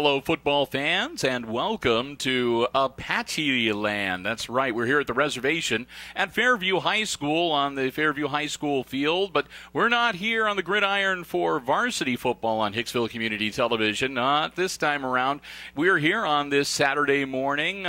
Hello, football fans, and welcome to Apache Land. That's right, we're here at the reservation at Fairview High School on the Fairview High School field, but we're not here on the gridiron for varsity football on Hicksville Community Television. Not this time around. We're here on this Saturday morning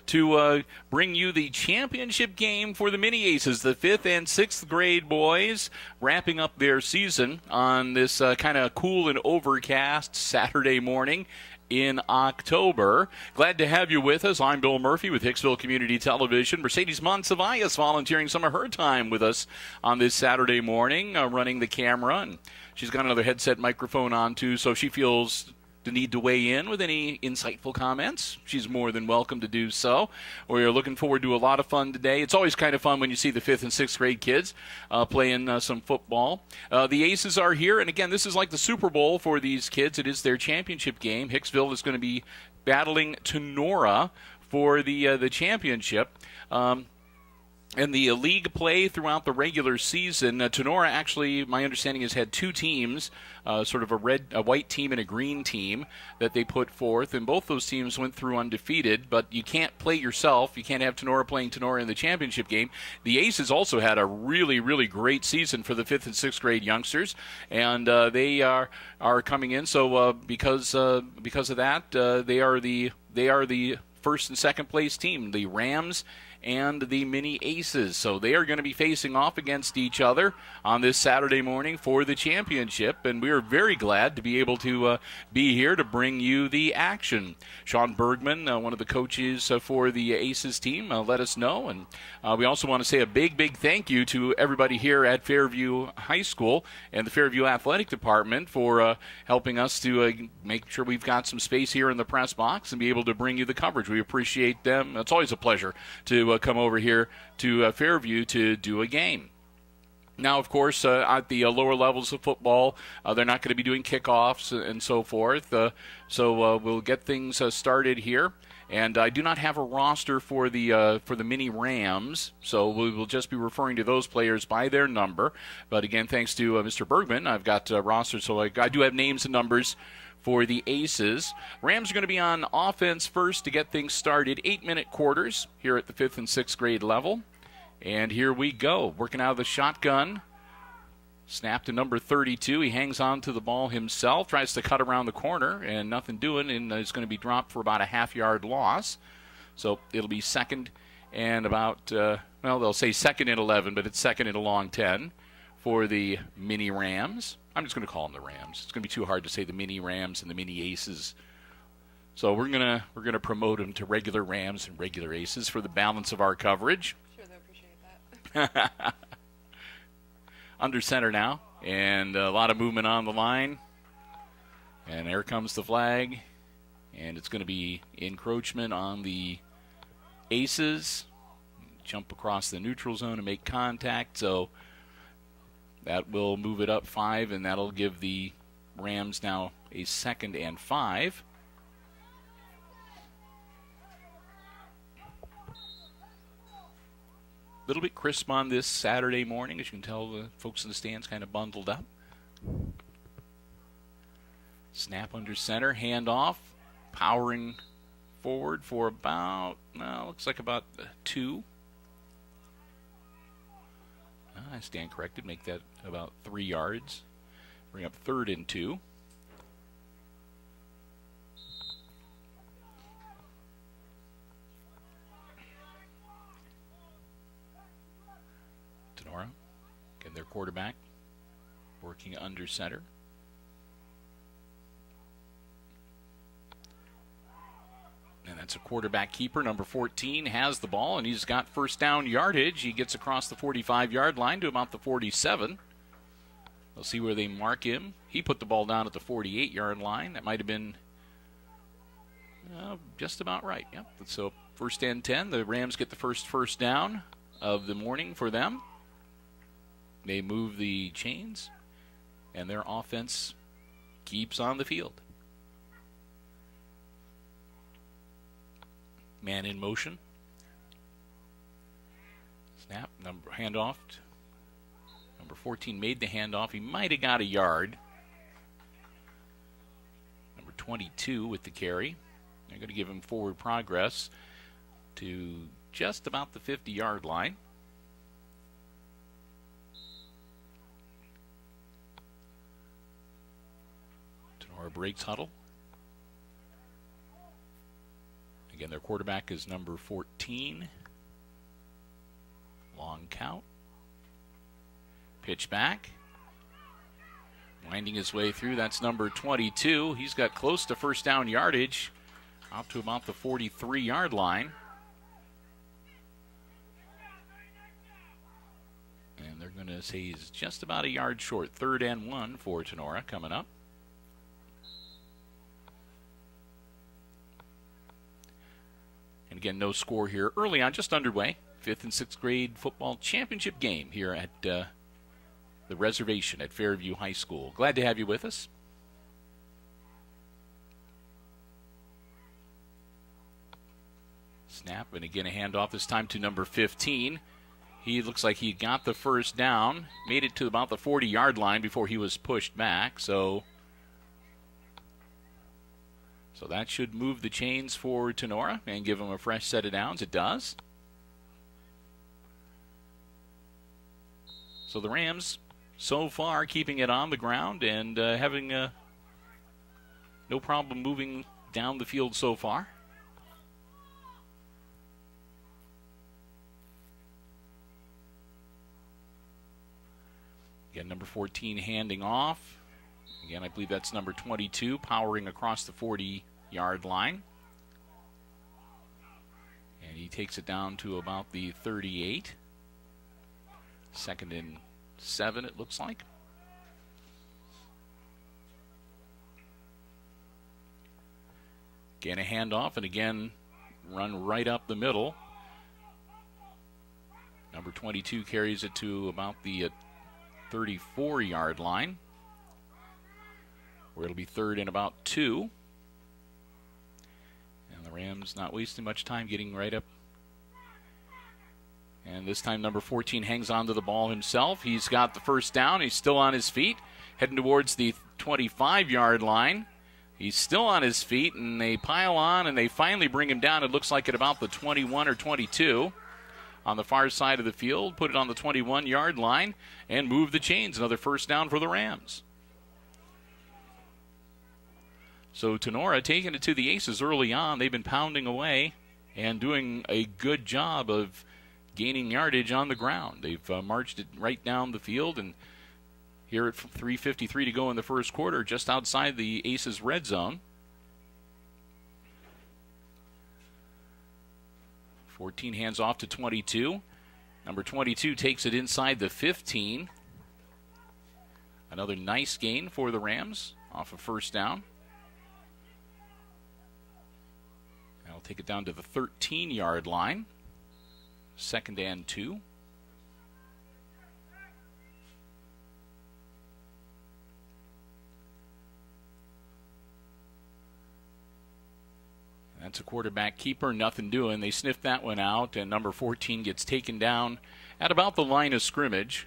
to bring you the championship game for the Mini Aces, the 5th and 6th grade boys, wrapping up their season on this kind of cool and overcast Saturday morning in October. Glad to have you with us. I'm Bill Murphy with Hicksville Community Television. Mercedes Monsivais volunteering some of her time with us on this Saturday morning, running the camera. And she's got another headset microphone on, too, so if she feels the need to weigh in with any insightful comments, she's more than welcome to do so. We're looking forward to a lot of fun today. It's always kind of fun when you see the 5th and 6th grade kids playing some football. The Aces are here, and again, this is like the Super Bowl for these kids. It is their championship game. Hicksville is going to be battling Tinora for the championship. And the league play throughout the regular season, Tinora actually, my understanding, has had two teams, sort of a white team and a green team that they put forth, and both those teams went through undefeated, but you can't play yourself. You can't have Tinora playing Tinora in the championship game. The Aces also had a really, really great season for the 5th and 6th grade youngsters, and they are coming in. So because of that, they are the first and second place team, the Rams and the Mini Aces. So they are going to be facing off against each other on this Saturday morning for the championship, and we are very glad to be able to be here to bring you the action. Sean Bergman, one of the coaches for the Aces team, let us know, and we also want to say a big, big thank you to everybody here at Fairview High School and the Fairview Athletic Department for helping us to make sure we've got some space here in the press box and be able to bring you the coverage. We appreciate them. It's always a pleasure to come over here to Fairview to do a game. Now, of course, at the lower levels of football, they're not going to be doing kickoffs and so forth. So we'll get things started here. And I do not have a roster for the Mini Rams, so we will just be referring to those players by their number. But again, thanks to Mr. Bergman, I've got rosters, so I do have names and numbers for the Aces. Rams are going to be on offense first to get things started. 8-minute quarters here at the 5th and 6th grade level. And here we go. Working out of the shotgun. Snap to number 32. He hangs on to the ball himself. Tries to cut around the corner and nothing doing. And is going to be dropped for about a half-yard loss. So it'll be second and about, they'll say second and 11, but it's second and a long 10 for the Mini Rams. I'm just going to call them the Rams. It's going to be too hard to say the Mini Rams and the Mini Aces. So we're gonna promote them to regular Rams and regular Aces for the balance of our coverage. Sure, they'll appreciate that. Under center now, and a lot of movement on the line. And there comes the flag, and it's going to be encroachment on the Aces. Jump across the neutral zone and make contact. So that will move it up 5, and that'll give the Rams now a 2nd and 5. A little bit crisp on this Saturday morning. As you can tell, the folks in the stands kind of bundled up. Snap under center, handoff, powering forward for about, looks like about 2. I stand corrected, make that about 3 yards. Bring up 3rd and 2. Tinora, again, their quarterback, working under center. And that's a quarterback keeper. Number 14 has the ball, and he's got first down yardage. He gets across the 45-yard line to about the 47. We'll see where they mark him. He put the ball down at the 48-yard line. That might have been just about right. Yep. So first and 10. The Rams get the first down of the morning for them. They move the chains, and their offense keeps on the field. Man in motion. Snap, handoff. Number 14 made the handoff. He might have got a yard. Number 22 with the carry. They're going to give him forward progress to just about the 50-yard line. Tinora breaks huddle. Again, their quarterback is number 14. Long count. Pitch back. Winding his way through, that's number 22. He's got close to first down yardage, out to about the 43-yard line. And they're going to say he's just about a yard short. 3rd and 1 for Tinora coming up. And again, no score here early on, just underway. 5th and 6th grade football championship game here at the reservation at Fairview High School. Glad to have you with us. Snap, and again a handoff this time to number 15. He looks like he got the first down, made it to about the 40-yard line before he was pushed back. So that should move the chains for Tinora and give him a fresh set of downs. It does. So the Rams, so far, keeping it on the ground and having no problem moving down the field so far. Again, number 14 handing off. Again, I believe that's number 22, powering across the 40-yard line. And he takes it down to about the 38. 2nd and 7, it looks like. Again, a handoff, and again, run right up the middle. Number 22 carries it to about the 34-yard line, where it'll be 3rd and about 2. And the Rams not wasting much time, getting right up. And this time number 14 hangs on to the ball himself. He's got the first down. He's still on his feet, heading towards the 25-yard line. He's still on his feet, and they pile on, and they finally bring him down. It looks like at about the 21 or 22 on the far side of the field. Put it on the 21-yard line and move the chains. Another first down for the Rams. So Tinora taking it to the Aces early on. They've been pounding away and doing a good job of gaining yardage on the ground. They've marched it right down the field, and here at 3:53 to go in the first quarter, just outside the Aces red zone. 14 hands off to 22. Number 22 takes it inside the 15. Another nice gain for the Rams off of first down. That'll take it down to the 13-yard line. 2nd and 2. That's a quarterback keeper, nothing doing. They sniffed that one out, and number 14 gets taken down at about the line of scrimmage.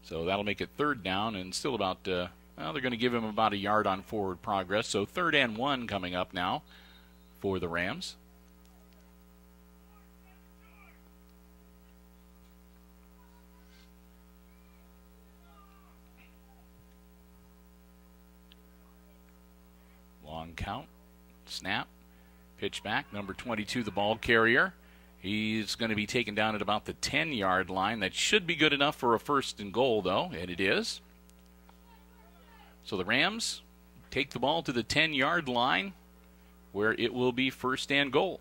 So that'll make it 3rd down, and still about, they're going to give him about a yard on forward progress. So 3rd and 1 coming up now for the Rams. Long count. Snap. Pitch back. Number 22, the ball carrier. He's going to be taken down at about the 10-yard line. That should be good enough for a 1st and goal, though, and it is. So the Rams take the ball to the 10-yard line, where it will be 1st and goal.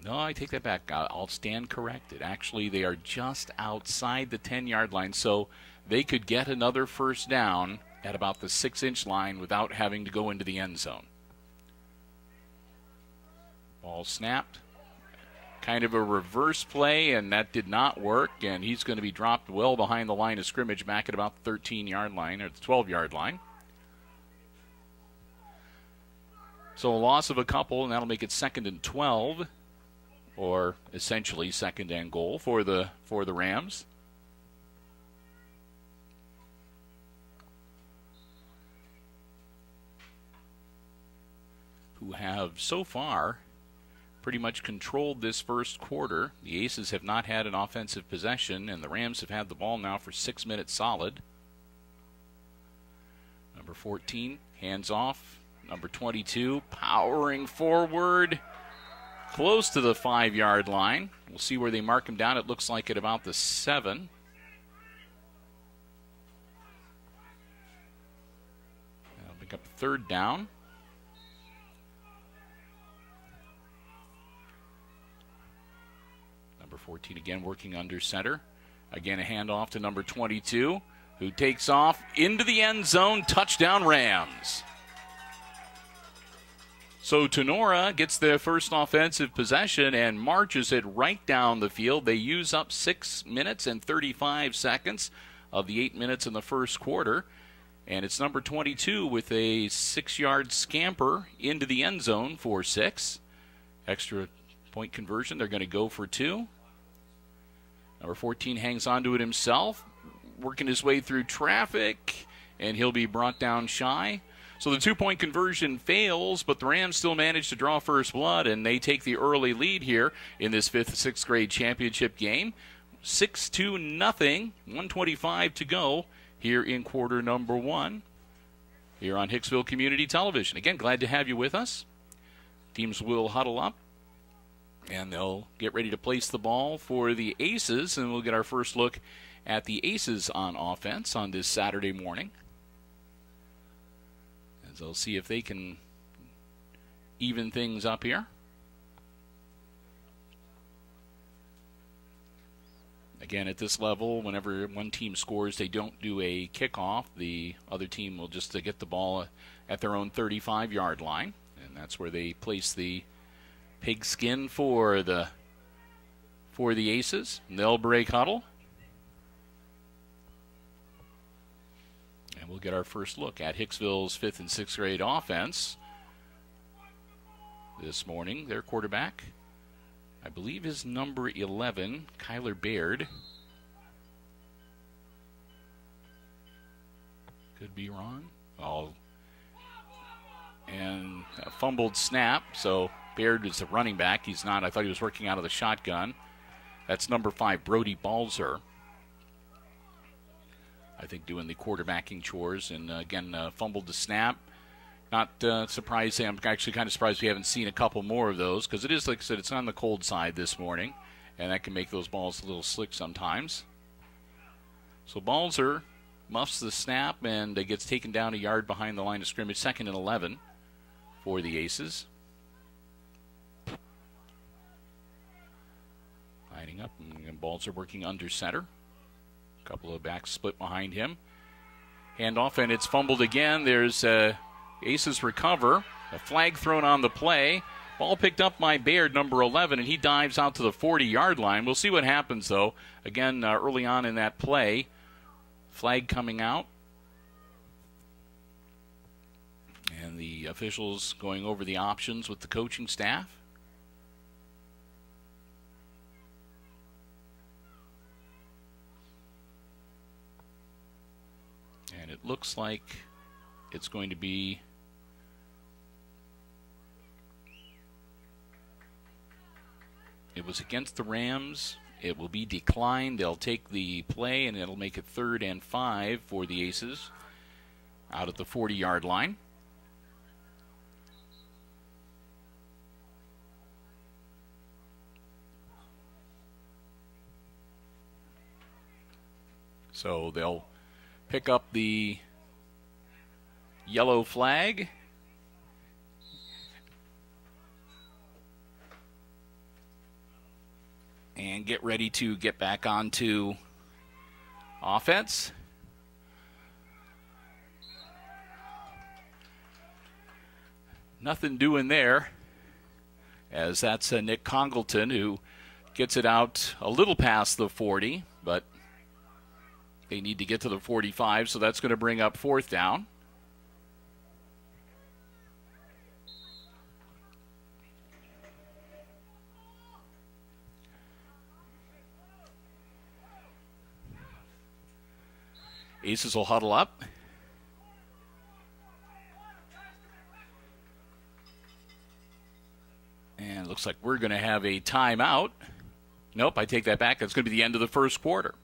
No, I take that back. I'll stand corrected. Actually, they are just outside the 10-yard line, so they could get another first down at about the 6-inch line without having to go into the end zone. Ball snapped. Kind of a reverse play, and that did not work, and he's going to be dropped well behind the line of scrimmage back at about the 13-yard line, or the 12-yard line. So a loss of a couple, and that'll make it 2nd and 12, or essentially 2nd and goal for the Rams. who have so far pretty much controlled this first quarter. The Aces have not had an offensive possession, and the Rams have had the ball now for 6 minutes solid. Number 14, hands off. Number 22, powering forward, close to the 5-yard line. We'll see where they mark him down. It looks like at about the 7. That'll pick up third down. Number 14 again working under center. Again a handoff to number 22, who takes off into the end zone. Touchdown Rams. So Tinora gets their first offensive possession and marches it right down the field. They use up 6 minutes and 35 seconds of the 8 minutes in the first quarter. And it's number 22 with a 6-yard scamper into the end zone for 6. Extra point conversion. They're going to go for 2. Number 14 hangs on to it himself, working his way through traffic, and he'll be brought down shy. So the 2-point conversion fails, but the Rams still manage to draw first blood, and they take the early lead here in this 5th, 6th grade championship game. 6-2, 1:25 to go here in quarter number 1 here on Hicksville Community Television. Again, glad to have you with us. Teams will huddle up, and they'll get ready to place the ball for the Aces, and we'll get our first look at the Aces on offense on this Saturday morning. As they'll see if they can even things up here. Again, at this level, whenever one team scores, they don't do a kickoff. The other team will just get the ball at their own 35-yard line, and that's where they place the pigskin for the Aces. And they'll break huddle. And we'll get our first look at Hicksville's 5th and 6th grade offense this morning. Their quarterback, I believe, is number 11, Kyler Baird. Could be wrong. And a fumbled snap, so Baird is the running back. He's not. I thought he was working out of the shotgun. That's number 5, Brody Balzer, I think, doing the quarterbacking chores. And again, fumbled the snap. Not surprised. I'm actually kind of surprised we haven't seen a couple more of those, because it is, like I said, it's on the cold side this morning, and that can make those balls a little slick sometimes. So Balzer muffs the snap and gets taken down a yard behind the line of scrimmage. 2nd and 11 for the Aces. Lining up, and Balzer working under center. A couple of backs split behind him. Handoff, and it's fumbled again. There's Aces recover. A flag thrown on the play. Ball picked up by Baird, number 11, and he dives out to the 40-yard line. We'll see what happens, though. Again, early on in that play, flag coming out. And the officials going over the options with the coaching staff. And it looks like it's going to be it was against the Rams. It will be declined. They'll take the play, and it'll make it 3rd and 5 for the Aces out at the 40-yard line. So they'll pick up the yellow flag. And get ready to get back onto offense. Nothing doing there, as that's Nick Congleton, who gets it out a little past the 40, but they need to get to the 45, so that's going to bring up 4th down. Aces will huddle up. And it looks like we're going to have a timeout. Nope, I take that back. That's going to be the end of the first quarter.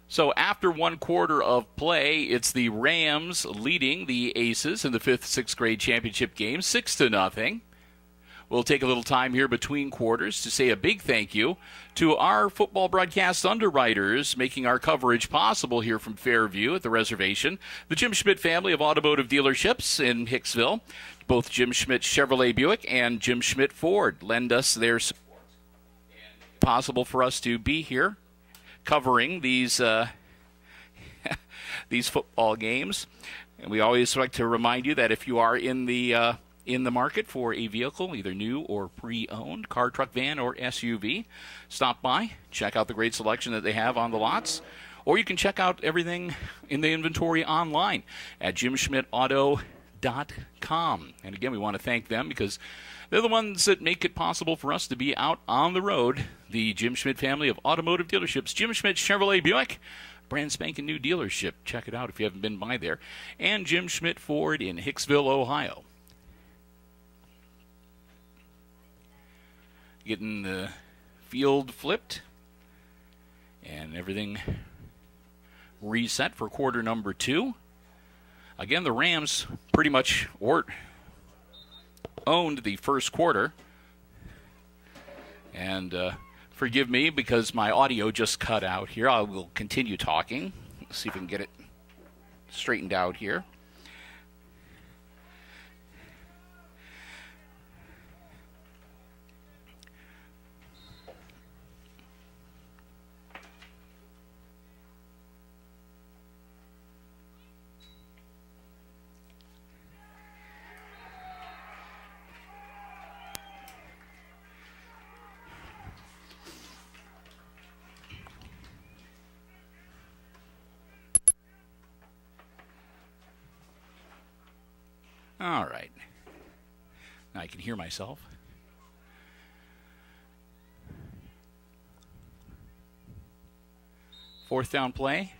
So after one quarter of play, it's the Rams leading the Aces in the 5th, 6th grade championship game, 6-0. We'll take a little time here between quarters to say a big thank you to our football broadcast underwriters making our coverage possible here from Fairview at the reservation. The Jim Schmidt family of automotive dealerships in Hicksville. Both Jim Schmidt Chevrolet Buick and Jim Schmidt Ford lend us their support. And it's possible for us to be here covering these these football games. And we always like to remind you that if you are in the market for a vehicle, either new or pre-owned, car, truck, van, or SUV, stop by, check out the great selection that they have on the lots, or you can check out everything in the inventory online at jimschmidtauto.com. And again, we want to thank them because they're the ones that make it possible for us to be out on the road. The Jim Schmidt family of automotive dealerships, Jim Schmidt Chevrolet Buick, brand spanking new dealership. Check it out if you haven't been by there. And Jim Schmidt Ford in Hicksville, Ohio. Getting the field flipped and everything reset for quarter number 2. Again, the Rams pretty much owned the first quarter. And forgive me because my audio just cut out here. I will continue talking. Let's see if we can get it straightened out here. All right. Now I can hear myself. Fourth down play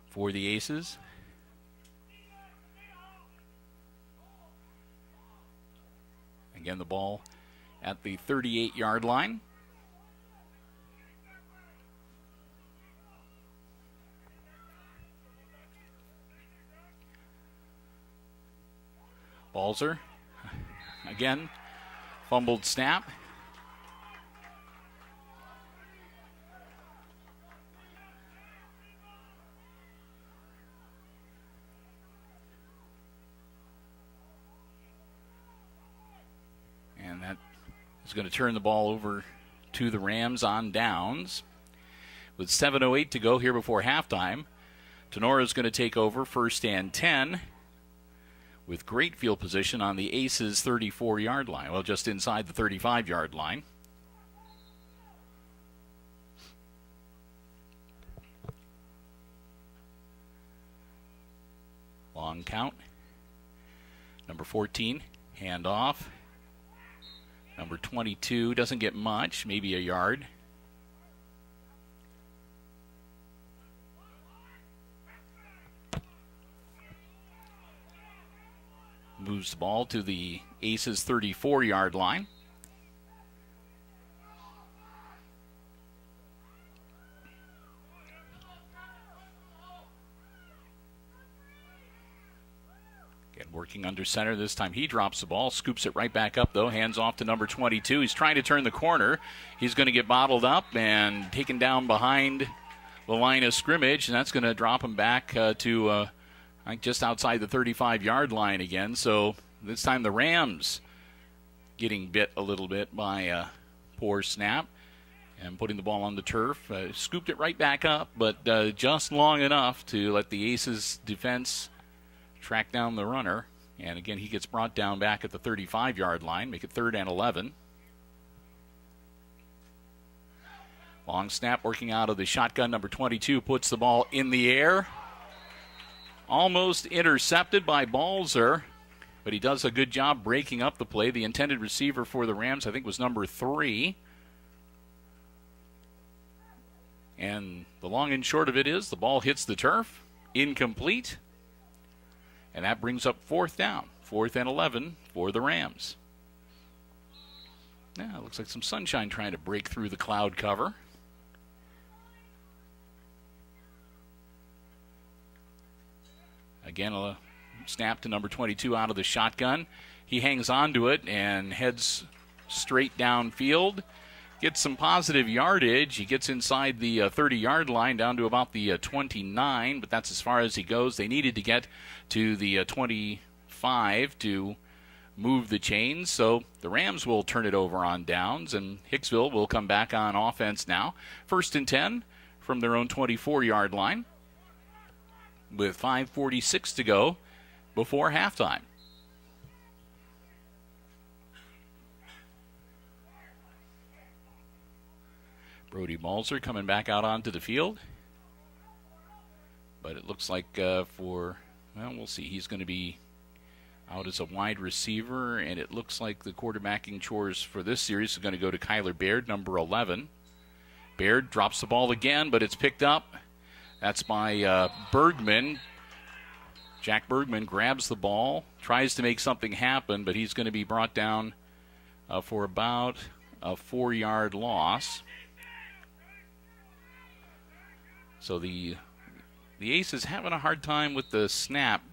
for the Aces. Again, the ball at the 38-yard line. Balzer, again, fumbled snap. And that is going to turn the ball over to the Rams on downs. With 7:08 to go here before halftime, Tinora is going to take over 1st and 10. With great field position on the Aces' 34-yard line. Well, just inside the 35-yard line. Long count. Number 14, handoff. Number 22 doesn't get much, maybe a yard. Moves the ball to the Aces' 34-yard line. Again, working under center. This time he drops the ball, scoops it right back up, though. Hands off to number 22. He's trying to turn the corner. He's going to get bottled up and taken down behind the line of scrimmage, and that's going to drop him back to just outside the 35-yard line again. So this time the Rams getting bit a little bit by a poor snap and putting the ball on the turf. Scooped it right back up, but just long enough to let the Aces defense track down the runner. And again, he gets brought down back at the 35-yard line, make it 3rd and 11. Long snap working out of the shotgun. Number 22 puts the ball in the air. Almost intercepted by Balzer, but he does a good job breaking up the play. The intended receiver for the Rams, I think, was number 3. And the long and short of it is the ball hits the turf, incomplete, and that brings up 4th down, 4th and 11 for the Rams. Yeah, it looks like some sunshine trying to break through the cloud cover. Again, a snap to number 22 out of the shotgun. He hangs on to it and heads straight downfield. Gets some positive yardage. He gets inside the 30-yard line down to about the 29, but that's as far as he goes. They needed to get to the 25 to move the chains, so the Rams will turn it over on downs, and Hicksville will come back on offense now. 1st and 10 from their own 24-yard line with 5:46 to go before halftime. Brody Balzer coming back out onto the field. But it looks like we'll see. He's going to be out as a wide receiver, and it looks like the quarterbacking chores for this series is going to go to Kyler Baird, number 11. Baird drops the ball again, but it's picked up. That's by Bergman. Jack Bergman grabs the ball, tries to make something happen, but he's going to be brought down for about a 4-yard loss. So the Aces having a hard time with the snap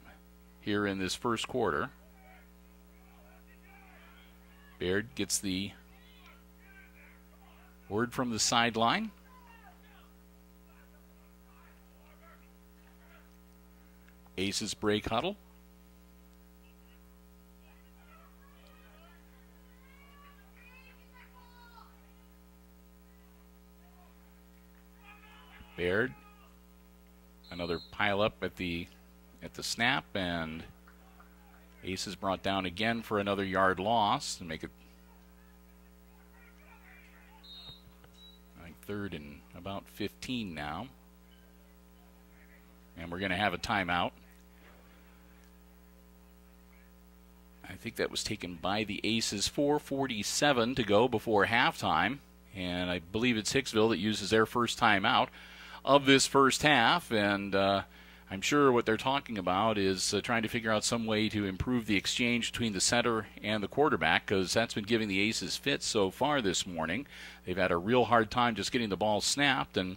here in this first quarter. Baird gets the word from the sideline. Aces break huddle. Baird, another pile up at the snap, and Aces brought down again for another yard loss to make it, I think, 3rd and about 15 now. And we're going to have a timeout. I think that was taken by the Aces. 4:47 to go before halftime. And I believe it's Hicksville that uses their first timeout of this first half. And I'm sure what they're talking about is trying to figure out some way to improve the exchange between the center and the quarterback, because that's been giving the Aces fits so far this morning. They've had a real hard time just getting the ball snapped, and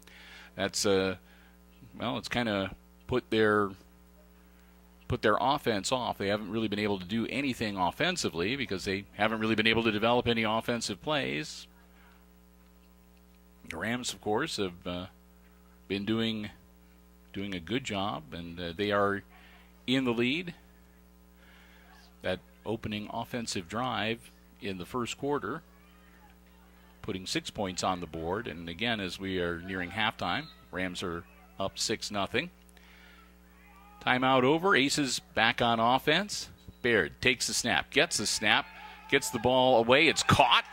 that's, it's kind of put their offense off. They haven't really been able to do anything offensively because they haven't really been able to develop any offensive plays. The Rams, of course, have been doing a good job, and they are in the lead. That opening offensive drive in the first quarter, putting 6 points on the board. And again, as we are nearing halftime, Rams are up 6-0. Timeout over. Aces back on offense. Baird takes the snap, gets the ball away. It's caught.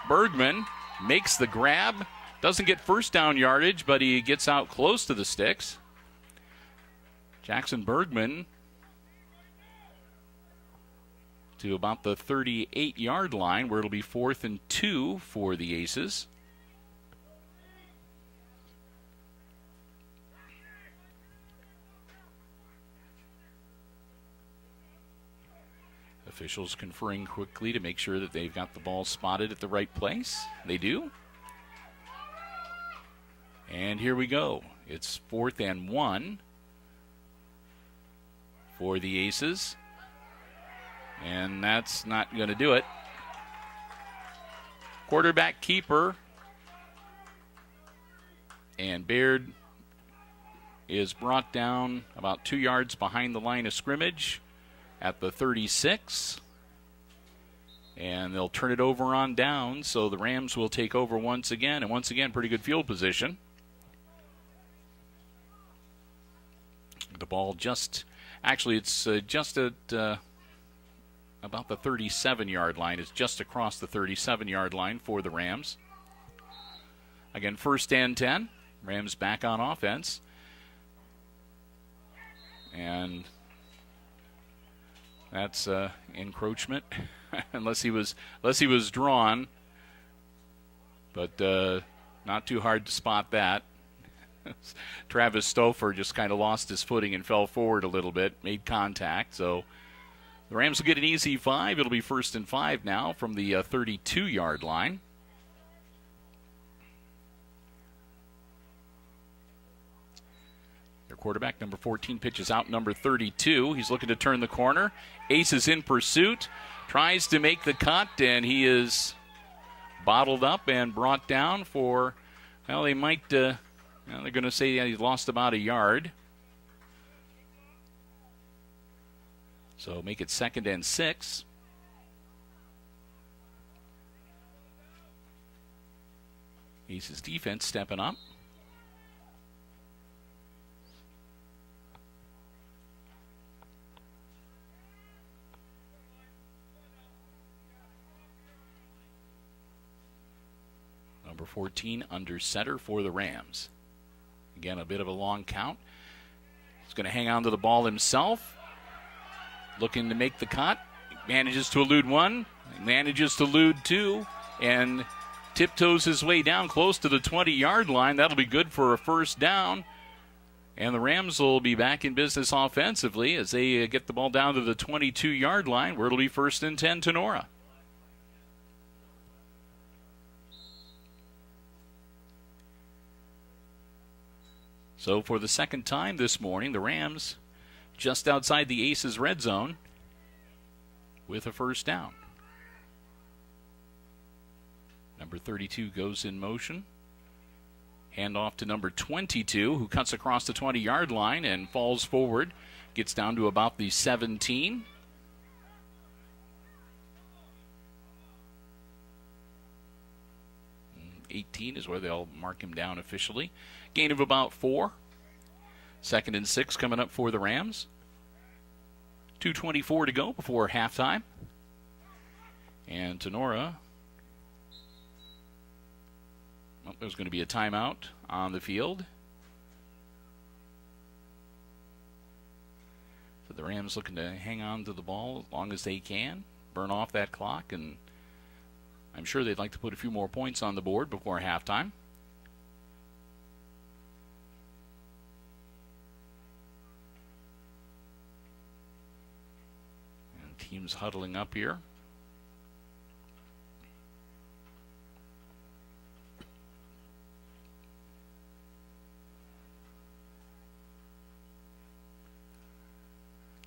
Bergman makes the grab. Doesn't get first down yardage, but he gets out close to the sticks. Jackson Bergman to about the 38-yard line, where it'll be 4th and 2 for the Aces. Officials conferring quickly to make sure that they've got the ball spotted at the right place. They do. And here we go. It's 4th and 1 for the Aces. And that's not going to do it. Quarterback keeper. And Baird is brought down about 2 yards behind the line of scrimmage at the 36. And they'll turn it over on down, so the Rams will take over once again. And once again, pretty good field position. The ball it's just at about the 37-yard line. It's just across the 37-yard line for the Rams. Again, 1st and 10. Rams back on offense. And that's encroachment, unless he was drawn. But not too hard to spot that. Travis Stouffer just kind of lost his footing and fell forward a little bit, made contact. So The Rams will get an easy 5. It'll be 1st and 5 now from the 32-yard line. Their quarterback, number 14, pitches out number 32. He's looking to turn the corner. Ace is in pursuit. Tries to make the cut, and he is bottled up and brought down for, well, they might, they're going to say that he's lost about a yard. So make it 2nd and 6. Ace's defense stepping up. Number 14 under center for the Rams. Again, a bit of a long count. He's going to hang on to the ball himself. Looking to make the cut. Manages to elude one. Manages to elude two. And tiptoes his way down close to the 20-yard line. That'll be good for a 1st down. And the Rams will be back in business offensively as they get the ball down to the 22-yard line, where it'll be 1st and 10 Tinora. So for the 2nd time this morning, the Rams just outside the Aces red zone with a 1st down. Number 32 goes in motion. Handoff to number 22, who cuts across the 20-yard line and falls forward. Gets down to about the 17. And 18 is where they'll mark him down officially. Gain of about 4. 2nd and 6 coming up for the Rams. 2:24 to go before halftime. And Tinora, well, there's going to be a timeout on the field. So the Rams looking to hang on to the ball as long as they can, burn off that clock, and I'm sure they'd like to put a few more points on the board before halftime. Teams huddling up here.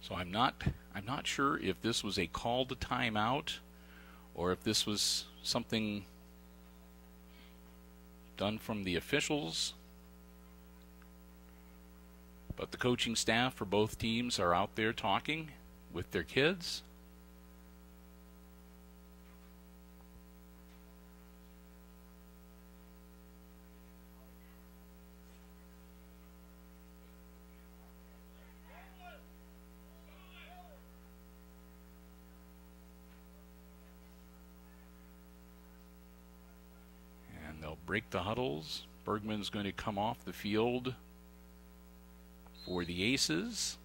So I'm not sure if this was a called timeout or if this was something done from the officials. But the coaching staff for both teams are out there talking with their kids. And they'll break the huddles. Bergman's going to come off the field for the Aces.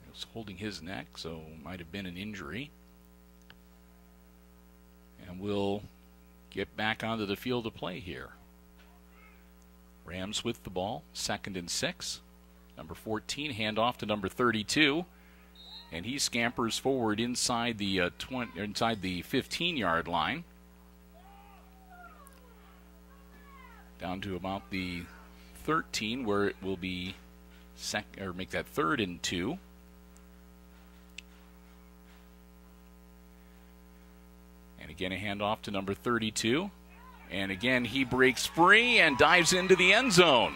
He was holding his neck, so might have been an injury. And we'll get back onto the field to play here. Rams with the ball, 2nd and 6. Number 14, handoff to number 32. And he scampers forward inside the 15-yard line. Down to about the 13, where it will be make that 3rd and 2. And again, a handoff to number 32. And again, he breaks free and dives into the end zone.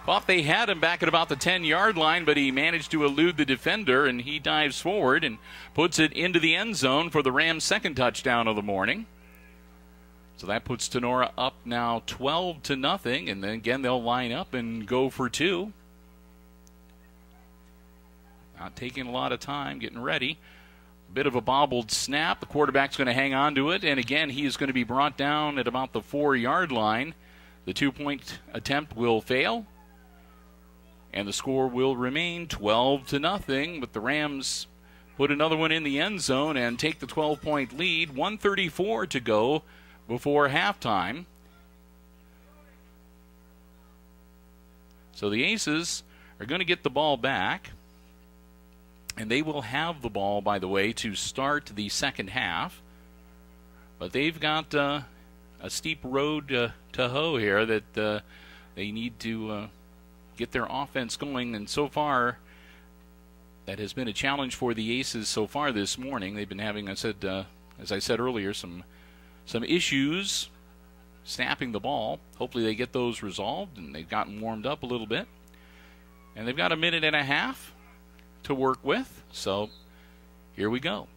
Thought they had him back at about the 10-yard line, but he managed to elude the defender, and he dives forward and puts it into the end zone for the Rams' 2nd touchdown of the morning. So that puts Tinora up now 12-0, and then again they'll line up and go for 2. Not taking a lot of time, getting ready. A bit of a bobbled snap. The quarterback's going to hang on to it, and again he's going to be brought down at about the 4-yard line. The 2-point attempt will fail, and the score will remain 12-0, but the Rams put another one in the end zone and take the 12-point lead. 1:34 to go before halftime. So the Aces are going to get the ball back And they will have the ball, by the way, to start the second half. But they've got a steep road to hoe here that they need to get their offense going. And so far, that has been a challenge for the Aces so far this morning. They've been having, as I said earlier, some issues snapping the ball. Hopefully they get those resolved, and they've gotten warmed up a little bit. And they've got a minute and a half to work with. So here we go.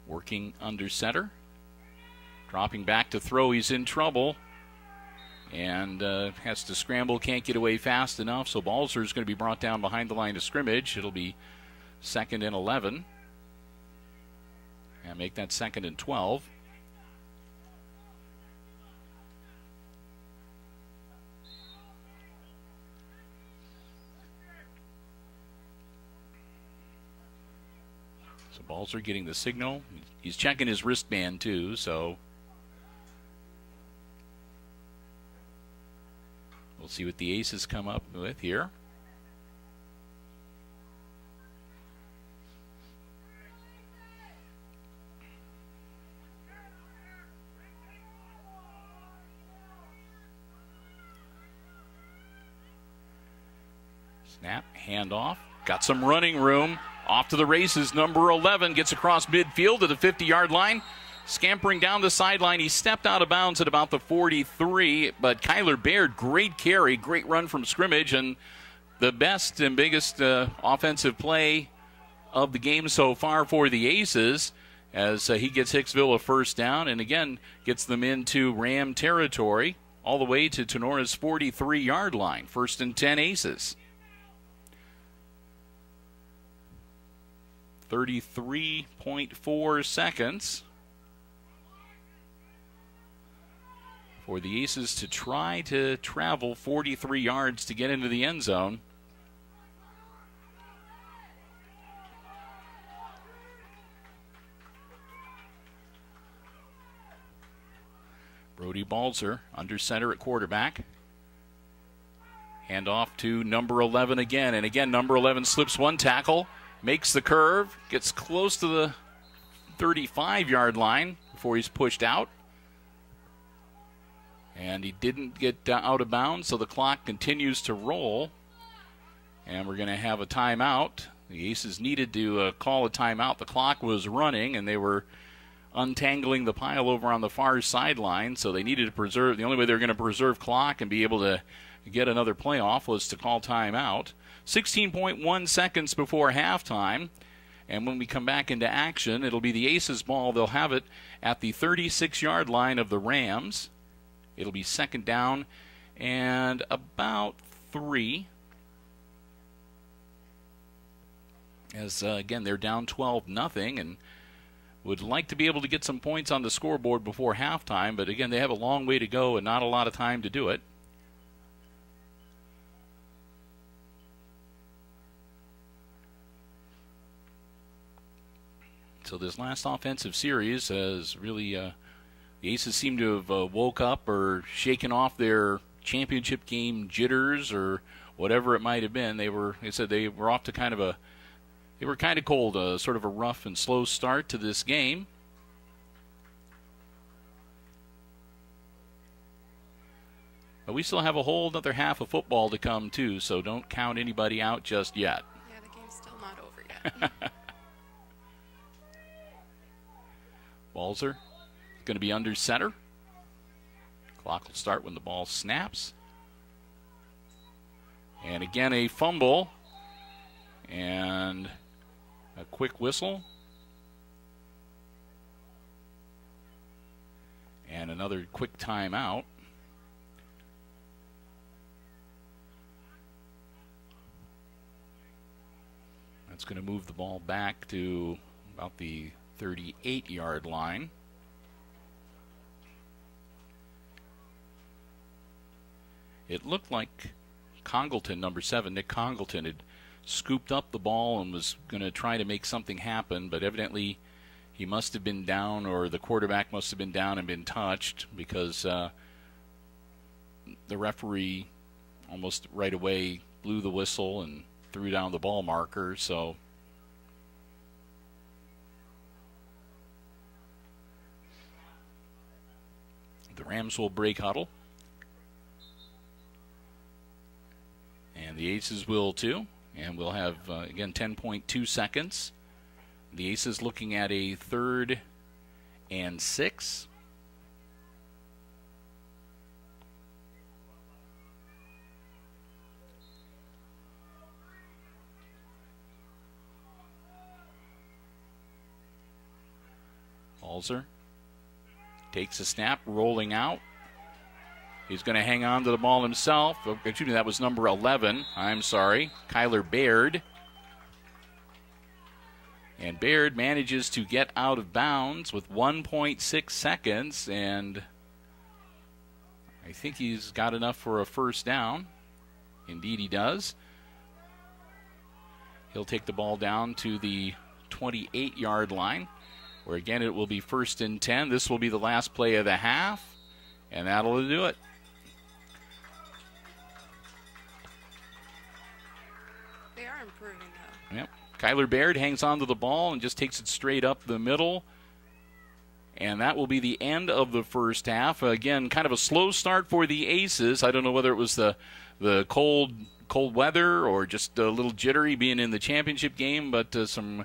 Working under center. Dropping back to throw. He's in trouble. And has to scramble. Can't get away fast enough. So Balzer is going to be brought down behind the line of scrimmage. It'll be 2nd and 11. And make that 2nd and 12. So Balzer getting the signal. He's checking his wristband too, so we'll see what the Aces come up with here. Snap, handoff, got some running room. Off to the races, number 11 gets across midfield to the 50-yard line. Scampering down the sideline, he stepped out of bounds at about the 43, but Kyler Baird, great carry, great run from scrimmage, and the best and biggest offensive play of the game so far for the Aces as he gets Hicksville a first down and, again, gets them into Ram territory all the way to Tinora's 43-yard line. 1st and 10 Aces. 33.4 seconds for the Aces to try to travel 43 yards to get into the end zone. Brody Balzer under center at quarterback. Hand off to number 11 again. And again, number 11 slips one tackle. Makes the curve, gets close to the 35-yard line before he's pushed out. And he didn't get out of bounds, so the clock continues to roll. And we're going to have a timeout. The Aces needed to call a timeout. The clock was running, and they were untangling the pile over on the far sideline, so they needed to preserve. The only way they were going to preserve clock and be able to get another play off was to call timeout. 16.1 seconds before halftime. And when we come back into action, it'll be the Aces ball. They'll have it at the 36-yard line of the Rams. It'll be 2nd down and about 3. As, again, they're down 12-0 and would like to be able to get some points on the scoreboard before halftime. But, again, they have a long way to go and not a lot of time to do it. So this last offensive series has really, the Aces seem to have woke up or shaken off their championship game jitters or whatever it might have been. They were off to kind of cold, sort of a rough and slow start to this game. But we still have a whole other half of football to come too, so don't count anybody out just yet. Yeah, the game's still not over yet. Balzer going to be under center. Clock will start when the ball snaps. And again, a fumble. And a quick whistle. And another quick timeout. That's going to move the ball back to about the 38-yard line. It looked like Congleton, number 7, Nick Congleton, had scooped up the ball and was going to try to make something happen, but evidently he must have been down, or the quarterback must have been down and been touched, because the referee almost right away blew the whistle and threw down the ball marker. So the Rams will break huddle. And the Aces will too. And we'll have, again, 10.2 seconds. The Aces looking at a 3rd and 6. Balzer takes a snap, rolling out. He's going to hang on to the ball himself. Oh, excuse me, that was number 11. I'm sorry, Kyler Baird. And Baird manages to get out of bounds with 1.6 seconds, and I think he's got enough for a first down. Indeed he does. He'll take the ball down to the 28-yard line, where again it will be 1st and 10. This will be the last play of the half, and that'll do it. They are improving, though. Yep. Kyler Baird hangs on to the ball and just takes it straight up the middle. And that will be the end of the first half. Again, kind of a slow start for the Aces. I don't know whether it was the cold weather or just a little jittery being in the championship game, but some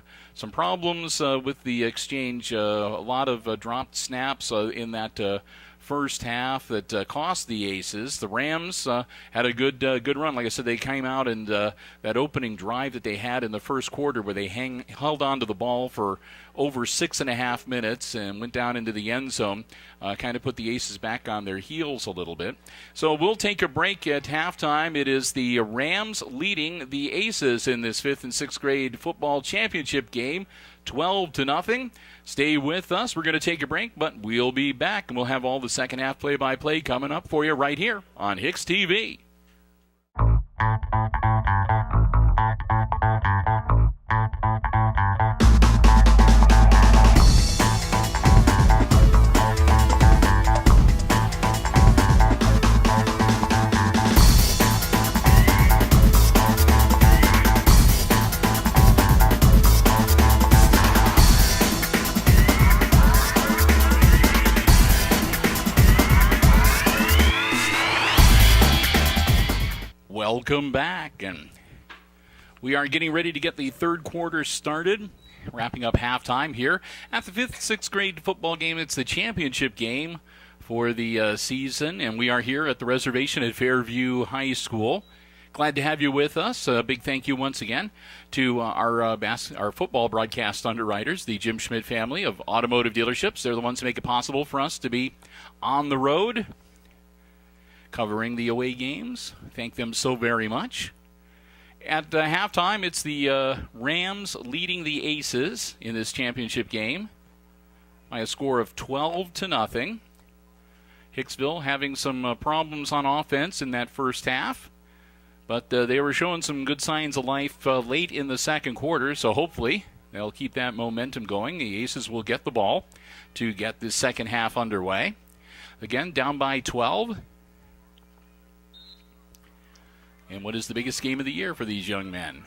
problems with the exchange. A lot of dropped snaps in that first half that cost the Aces. The Rams had a good run. Like I said, they came out and that opening drive that they had in the first quarter where they held on to the ball for over 6.5 minutes and went down into the end zone, kind of put the Aces back on their heels a little bit. So we'll take a break at halftime. It is the Rams leading the Aces in this 5th and 6th grade football championship game, 12-0. Stay with us. We're going to take a break, but we'll be back, and we'll have all the second half play-by-play coming up for you right here on HIX-TV. Welcome back, and we are getting ready to get the third quarter started, wrapping up halftime here at the 5th, 6th grade football game. It's the championship game for the season, and we are here at the reservation at Fairview High School. Glad to have you with us. A big thank you once again to our football broadcast underwriters, the Jim Schmidt family of automotive dealerships. They're the ones who make it possible for us to be on the road covering the away games. Thank them so very much. At halftime, it's the Rams leading the Aces in this championship game by a score of 12-0. Hicksville having some problems on offense in that first half, but they were showing some good signs of life late in the second quarter, so hopefully they'll keep that momentum going. The Aces will get the ball to get the second half underway. Again, down by 12. And what is the biggest game of the year for these young men?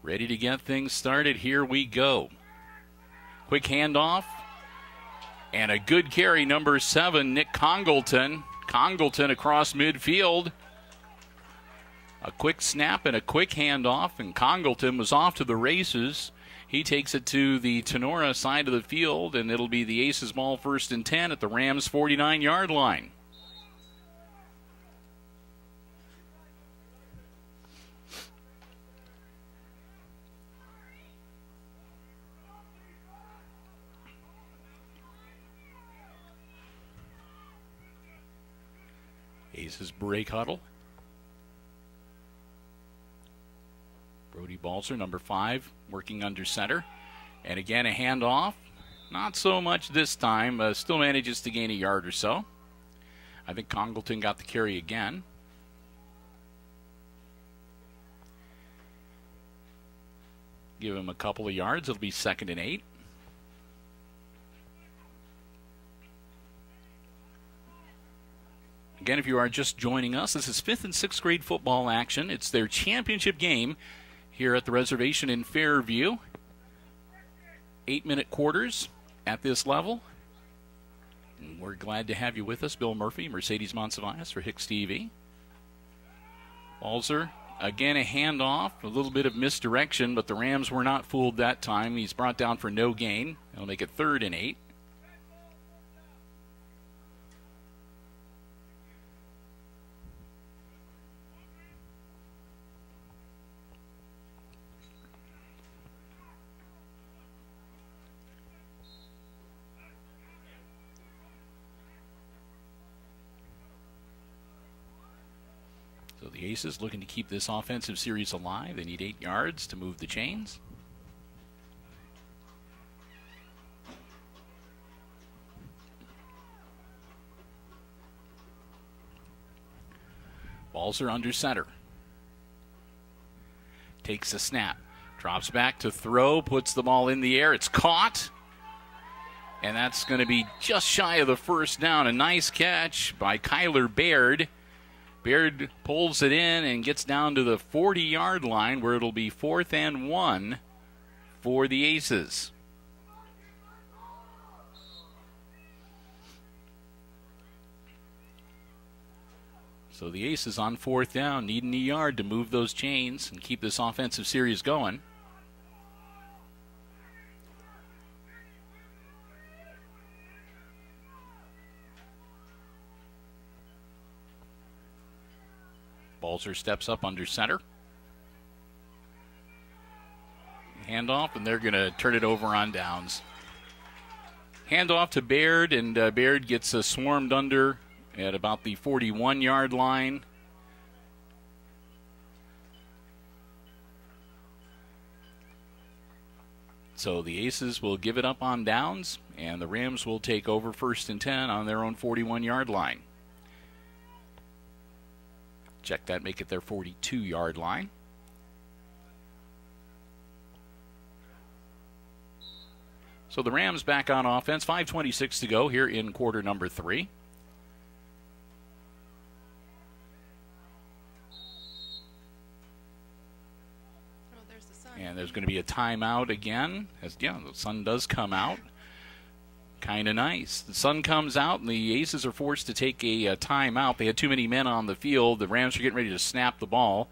Ready to get things started. Here we go. Quick handoff. And a good carry, number 7, Nick Congleton. Congleton across midfield. A quick snap and a quick handoff, and Congleton was off to the races. He takes it to the Tinora side of the field, and it'll be the Aces ball 1st and 10 at the Rams' 49-yard line. Aces break huddle. Brody Balzer, number 5, working under center. And again, a handoff. Not so much this time. Still manages to gain a yard or so. I think Congleton got the carry again. Give him a couple of yards. It'll be 2nd and 8. Again, if you are just joining us, this is 5th and 6th grade football action. It's their championship game here at the reservation in Fairview. 8-minute quarters at this level. And we're glad to have you with us. Bill Murphy, Mercedes Monsivais for HIX-TV. Balzer, again a handoff, a little bit of misdirection, but the Rams were not fooled that time. He's brought down for no gain. They'll make it 3rd and 8. So the Aces looking to keep this offensive series alive. They need 8 yards to move the chains. Balzer under center. Takes a snap. Drops back to throw. Puts the ball in the air. It's caught. And that's going to be just shy of the first down. A nice catch by Kyler Baird. Baird pulls it in and gets down to the 40-yard line where it'll be 4th and 1 for the Aces. So the Aces on 4th down, needing a yard to move those chains and keep this offensive series going. Balzer steps up under center. Handoff, and they're going to turn it over on downs. Handoff to Baird, and Baird gets swarmed under at about the 41-yard line. So the Aces will give it up on downs, and the Rams will take over 1st and 10 on their own 41-yard line. Check that, make it their 42-yard line. So the Rams back on offense. 5:26 to go here in quarter number 3. Oh, there's the sun. And there's going to be a timeout again. The sun does come out. Kind of nice. The sun comes out, and the Aces are forced to take a timeout. They had too many men on the field. The Rams were getting ready to snap the ball,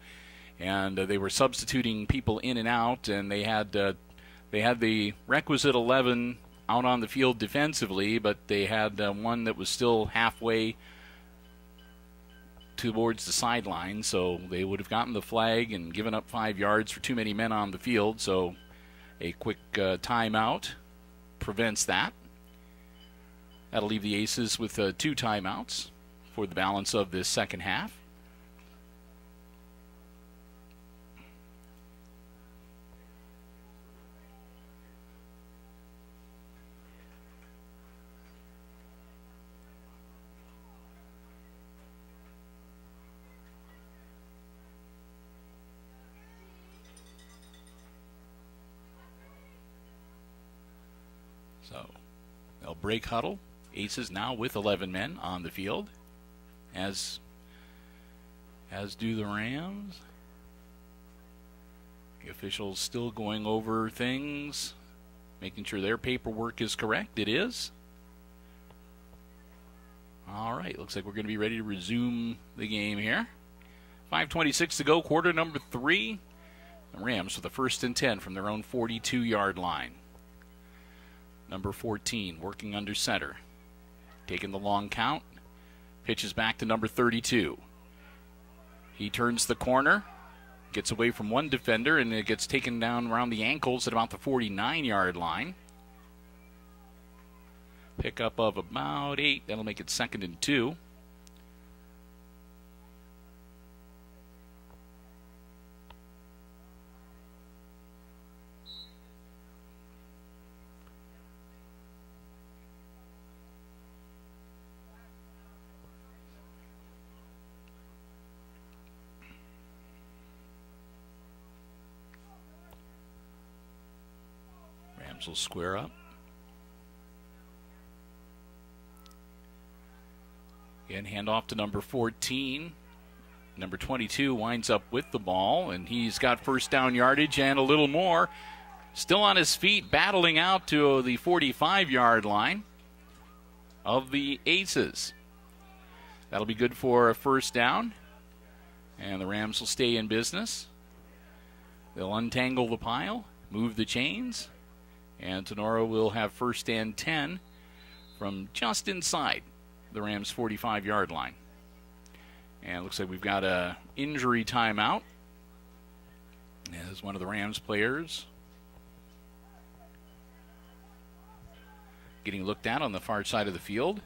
and they were substituting people in and out, and they had the requisite 11 out on the field defensively, but they had one that was still halfway towards the sideline, so they would have gotten the flag and given up 5 yards for too many men on the field, so a quick timeout prevents that. That'll leave the Aces with 2 timeouts for the balance of this second half. So they'll break huddle. Aces now with 11 men on the field, as do the Rams. The officials still going over things, making sure their paperwork is correct. It is. All right, looks like we're going to be ready to resume the game here. 5:26 to go, quarter number 3. The Rams with a 1st and 10 from their own 42-yard line. Number 14 working under center. Taking the long count. Pitches back to number 32. He turns the corner. Gets away from one defender, and it gets taken down around the ankles at about the 49-yard line. Pickup of about 8. That'll make it 2nd and 2. Will square up. And handoff to number 14. Number 22 winds up with the ball, and he's got first down yardage and a little more. Still on his feet, battling out to the 45-yard line of the Aces. That'll be good for a first down, and the Rams will stay in business. They'll untangle the pile, move the chains, and Tinora will have first and 10 from just inside the Rams' 45-yard line. And it looks like we've got a injury timeout as one of the Rams players getting looked at on the far side of the field.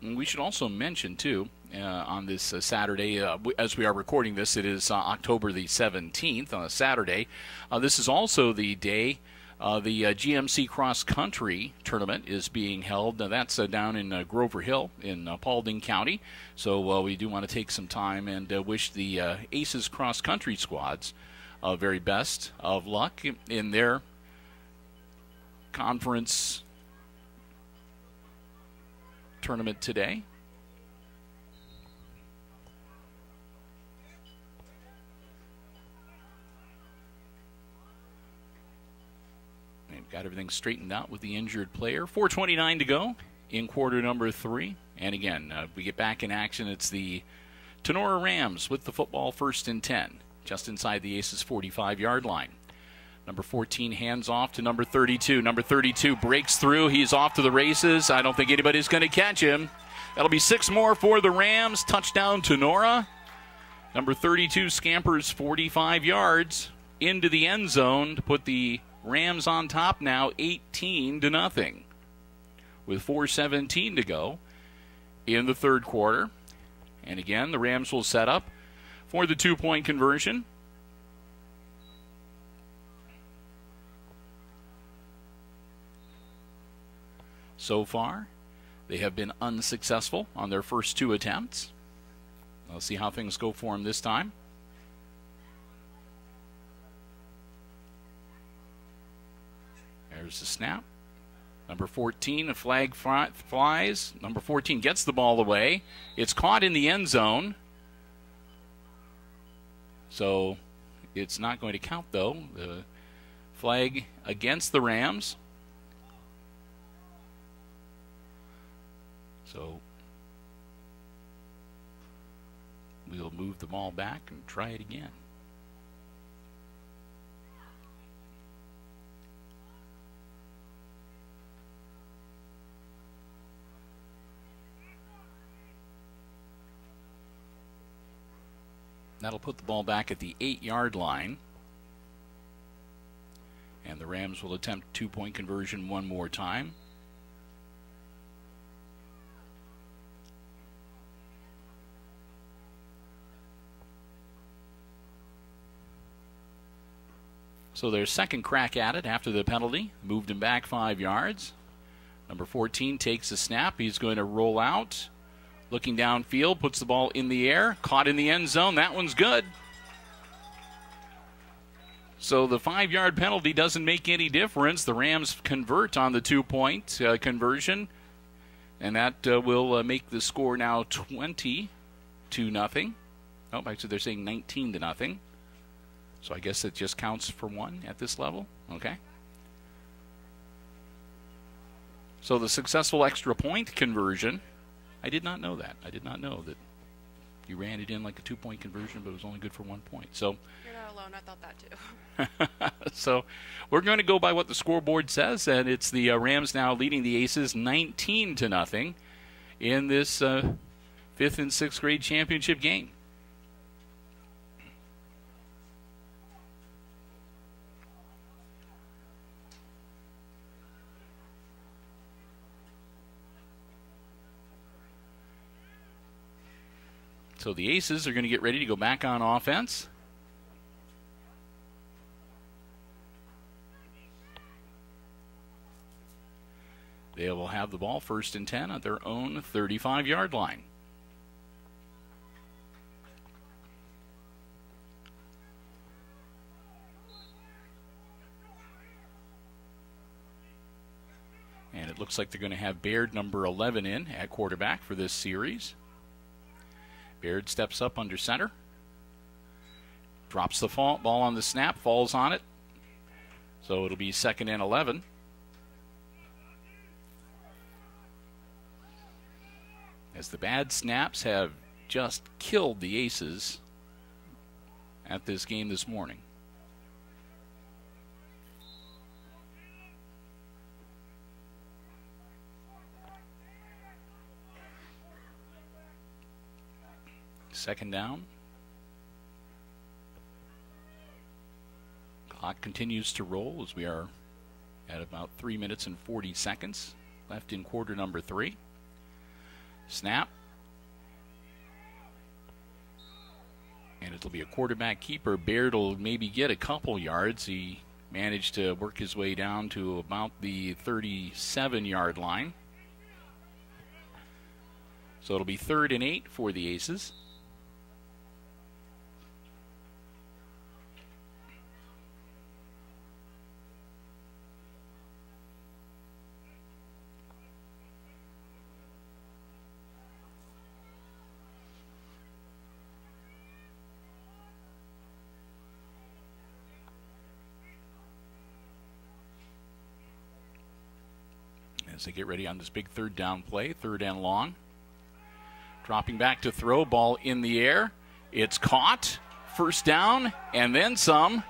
And we should also mention, too, on this Saturday, as we are recording this, it is October the 17th on a Saturday. This is also the day the GMC Cross Country Tournament is being held. That's down in Grover Hill in Paulding County. So we do want to take some time and wish the Aces Cross Country squads very best of luck in their conference tournament today. They've got everything straightened out with the injured player. 4:29 to go in quarter number 3. And again, we get back in action. It's the Tinora Rams with the football first and 10, just inside the Aces' 45-yard line. Number 14 hands off to number 32. Number 32 breaks through. He's off to the races. I don't think anybody's going to catch him. That'll be 6 more for the Rams. Touchdown Tinora. Number 32 scampers 45 yards into the end zone to put the Rams on top now 18-0 with 4:17 to go in the third quarter. And again, the Rams will set up for the 2-point conversion. So far, they have been unsuccessful on their first 2 attempts. Let's see how things go for them this time. There's the snap. Number 14, a flag flies. Number 14 gets the ball away. It's caught in the end zone. So it's not going to count, though. The flag against the Rams. So we'll move the ball back and try it again. That'll put the ball back at the 8-yard line. And the Rams will attempt 2-point conversion one more time. So their second crack at it after the penalty. Moved him back 5 yards. Number 14 takes a snap. He's going to roll out. Looking downfield, puts the ball in the air. Caught in the end zone. That one's good. So the 5-yard penalty doesn't make any difference. The Rams convert on the 2-point conversion. And that will make the score now 20-0. Oh, actually they're saying 19-0. So I guess it just counts for 1 at this level. Okay. So the successful extra point conversion. I did not know that. I did not know that you ran it in like a 2-point conversion, but it was only good for 1 point. So you're not alone. I thought that too. So we're going to go by what the scoreboard says, and it's the Rams now leading the Aces 19-0 in this 5th and 6th grade championship game. So the Aces are going to get ready to go back on offense. They will have the ball first and 10 at their own 35-yard line. looks like they're going to have Baird, number 11, in at quarterback for this series. Baird steps up under center. Drops the ball on the snap, falls on it. So it'll be 2nd and 11. As the bad snaps have just killed the Aces at this game this morning. Second down. Clock continues to roll as we are at about 3 minutes and 40 seconds left in quarter number 3. Snap. And it'll be a quarterback keeper. Baird will maybe get a couple yards. He managed to work his way down to about the 37-yard line. So it'll be 3rd and 8 for the Aces. As they get ready on this big 3rd down play, 3rd and long. Dropping back to throw, ball in the air. It's caught, 1st down, and then some.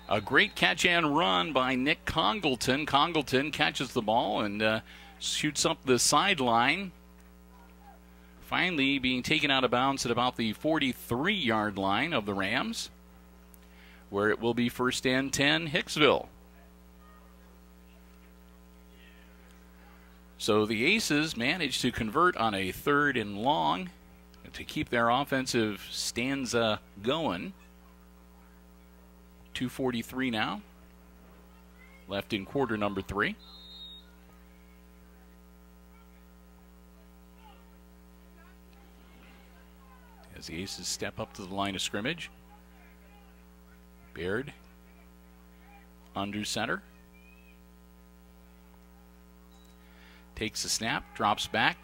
A great catch and run by Nick Congleton. Congleton catches the ball and shoots up the sideline. Finally being taken out of bounds at about the 43-yard line of the Rams, where it will be 1st and 10, Hicksville. So the Aces managed to convert on a 3rd and long to keep their offensive stanza going. 2:43 now left in quarter number 3. As the Aces step up to the line of scrimmage. Baird under center. Takes the snap, drops back,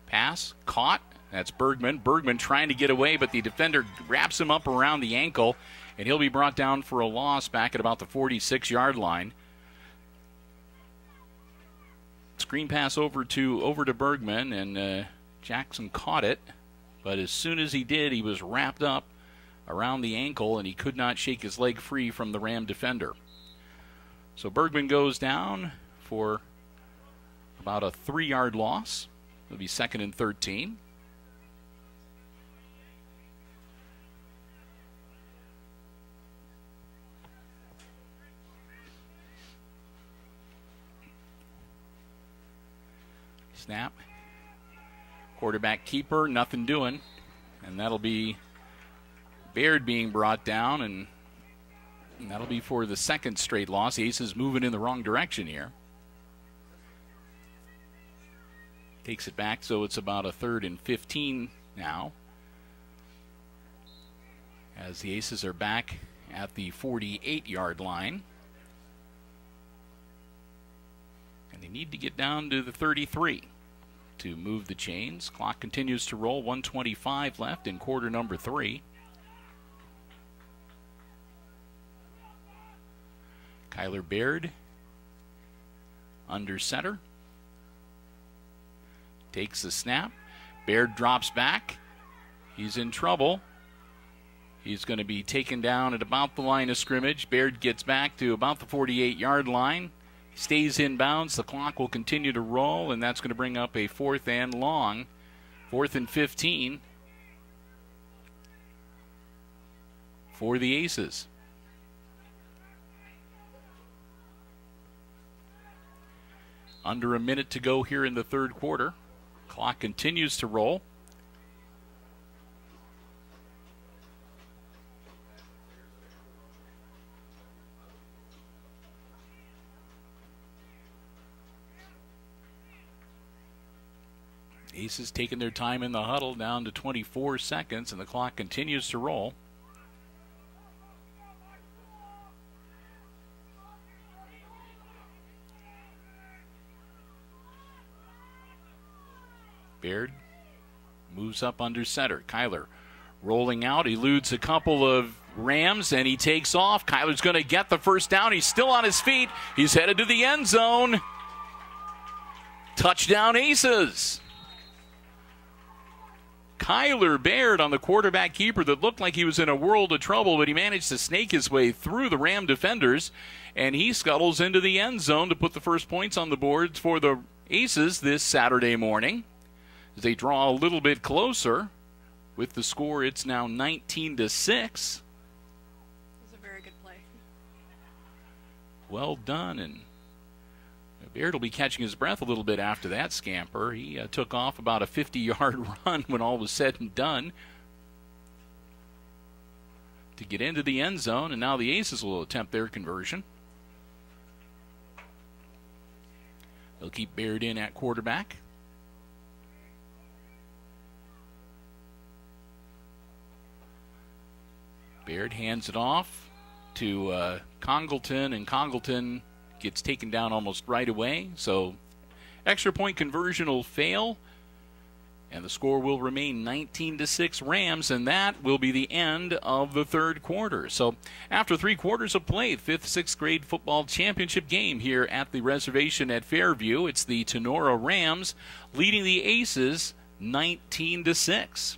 pass, caught. That's Bergman. Bergman trying to get away, but the defender wraps him up around the ankle, and he'll be brought down for a loss back at about the 46-yard line. Screen pass over to Bergman, and Jackson caught it, but as soon as he did, he was wrapped up around the ankle, and he could not shake his leg free from the Ram defender. So Bergman goes down for about a 3-yard loss. It'll be 2nd and 13. Snap. Quarterback keeper, nothing doing. And that'll be Baird being brought down, and that'll be for the 2nd straight loss. The Aces moving in the wrong direction here. Takes it back, so it's about a 3rd and 15 now. As the Aces are back at the 48-yard line. And they need to get down to the 33 to move the chains. Clock continues to roll, 1:25 left in quarter number 3. Kyler Baird under center. Takes the snap. Baird drops back. He's in trouble. He's going to be taken down at about the line of scrimmage. Baird gets back to about the 48-yard line. Stays in bounds. The clock will continue to roll, and that's going to bring up a 4th and long. 4th and 15 for the Aces. Under a minute to go here in the 3rd quarter. Clock continues to roll. Aces taking their time in the huddle, down to 24 seconds, and the clock continues to roll. Baird moves up under center. Kyler rolling out, eludes a couple of Rams, and he takes off. Kyler's going to get the first down. He's still on his feet. He's headed to the end zone. Touchdown Aces. Kyler Baird on the quarterback keeper that looked like he was in a world of trouble, but he managed to snake his way through the Ram defenders, and he scuttles into the end zone to put the first points on the board for the Aces this Saturday morning. As they draw a little bit closer, with the score, it's now 19-6. It was a very good play. Well done, and Baird will be catching his breath a little bit after that scamper. He took off about a 50-yard run when all was said and done to get into the end zone, and now the Aces will attempt their conversion. They'll keep Baird in at quarterback. Baird hands it off to Congleton, and Congleton gets taken down almost right away. So extra point conversion will fail, and the score will remain 19-6 Rams, and that will be the end of the third quarter. So after 3 quarters of play, 5th, 6th grade football championship game here at the reservation at Fairview. It's the Tinora Rams leading the Aces 19-6.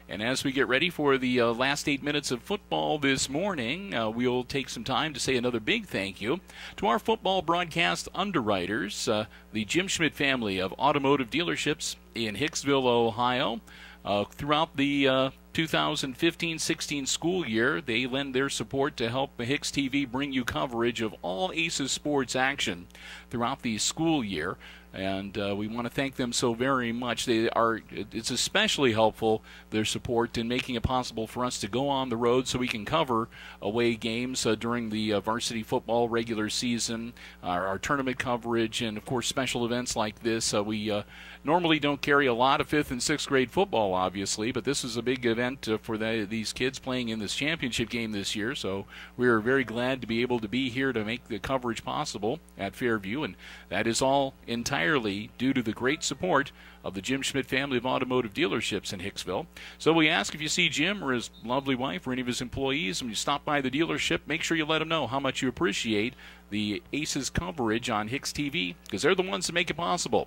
And as we get ready for the last 8 minutes of football this morning, we'll take some time to say another big thank you to our football broadcast underwriters, the Jim Schmidt family of automotive dealerships in Hicksville, Ohio. Throughout the 2015-16 school year, they lend their support to help HIX-TV bring you coverage of all Aces sports action throughout the school year. And we want to thank them so very much. It's especially helpful, their support, in making it possible for us to go on the road so we can cover away games during the varsity football regular season, our tournament coverage, and, of course, special events like this. We normally don't carry a lot of 5th and 6th grade football, obviously, but this is a big event for these kids playing in this championship game this year. So we are very glad to be able to be here to make the coverage possible at Fairview, and that is all entirely due to the great support of the Jim Schmidt family of automotive dealerships in Hicksville. So we ask, if you see Jim or his lovely wife or any of his employees and you stop by the dealership, make sure you let them know how much you appreciate the Aces coverage on HIX-TV, because they're the ones that make it possible.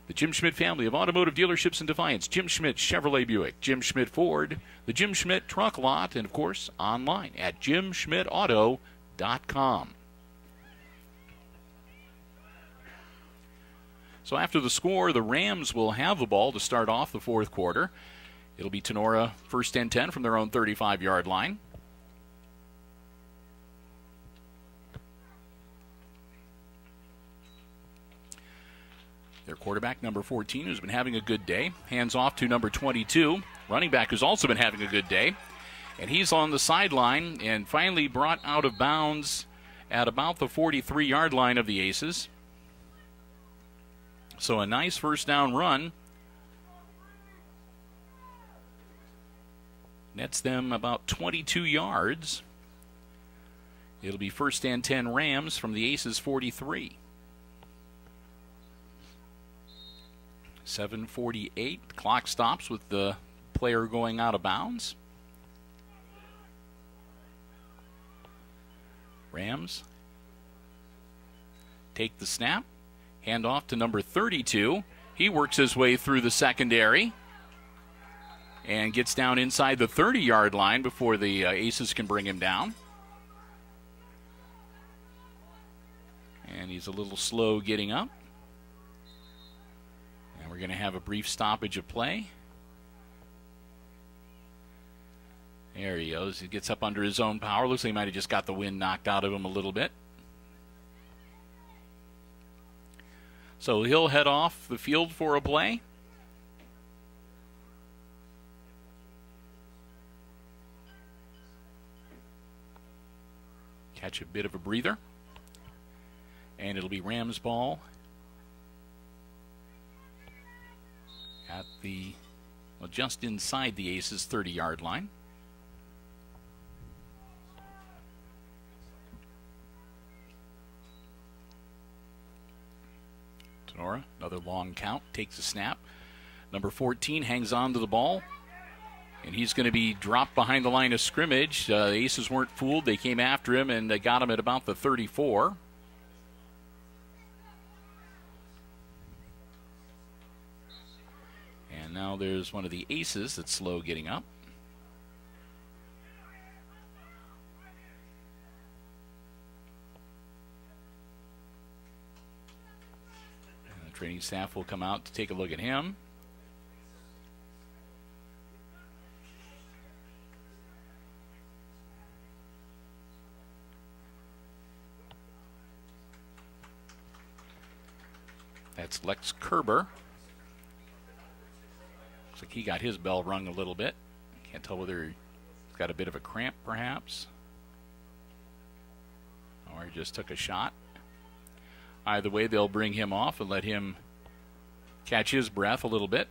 The Jim Schmidt family of automotive dealerships in Defiance, Jim Schmidt Chevrolet Buick, Jim Schmidt Ford, the Jim Schmidt Truck Lot, and, of course, online at jimschmidtauto.com. So after the score, the Rams will have the ball to start off the fourth quarter. It'll be Tinora first and 10 from their own 35-yard line. Their quarterback, number 14, who's been having a good day, hands off to number 22, running back who's also been having a good day. And he's on the sideline and finally brought out of bounds at about the 43-yard line of the Aces. So a nice first down run. Nets them about 22 yards. It'll be first and 10 Rams from the Aces 43. 7:48. Clock stops with the player going out of bounds. Rams take the snap. Hand off to number 32. He works his way through the secondary and gets down inside the 30-yard line before the Aces can bring him down. And he's a little slow getting up. And we're going to have a brief stoppage of play. There he goes. He gets up under his own power. Looks like he might have just got the wind knocked out of him a little bit. So he'll head off the field for a play. Catch a bit of a breather. And it'll be Rams ball at just inside the Aces 30-yard line. Tinora, another long count, takes a snap. Number 14 hangs on to the ball, and he's going to be dropped behind the line of scrimmage. The Aces weren't fooled. They came after him, and they got him at about the 34. And now there's one of the Aces that's slow getting up. And the training staff will come out to take a look at him. That's Lex Kerber. Looks like he got his bell rung a little bit. Can't tell whether he's got a bit of a cramp, perhaps, or he just took a shot. Either way, they'll bring him off and let him catch his breath a little bit.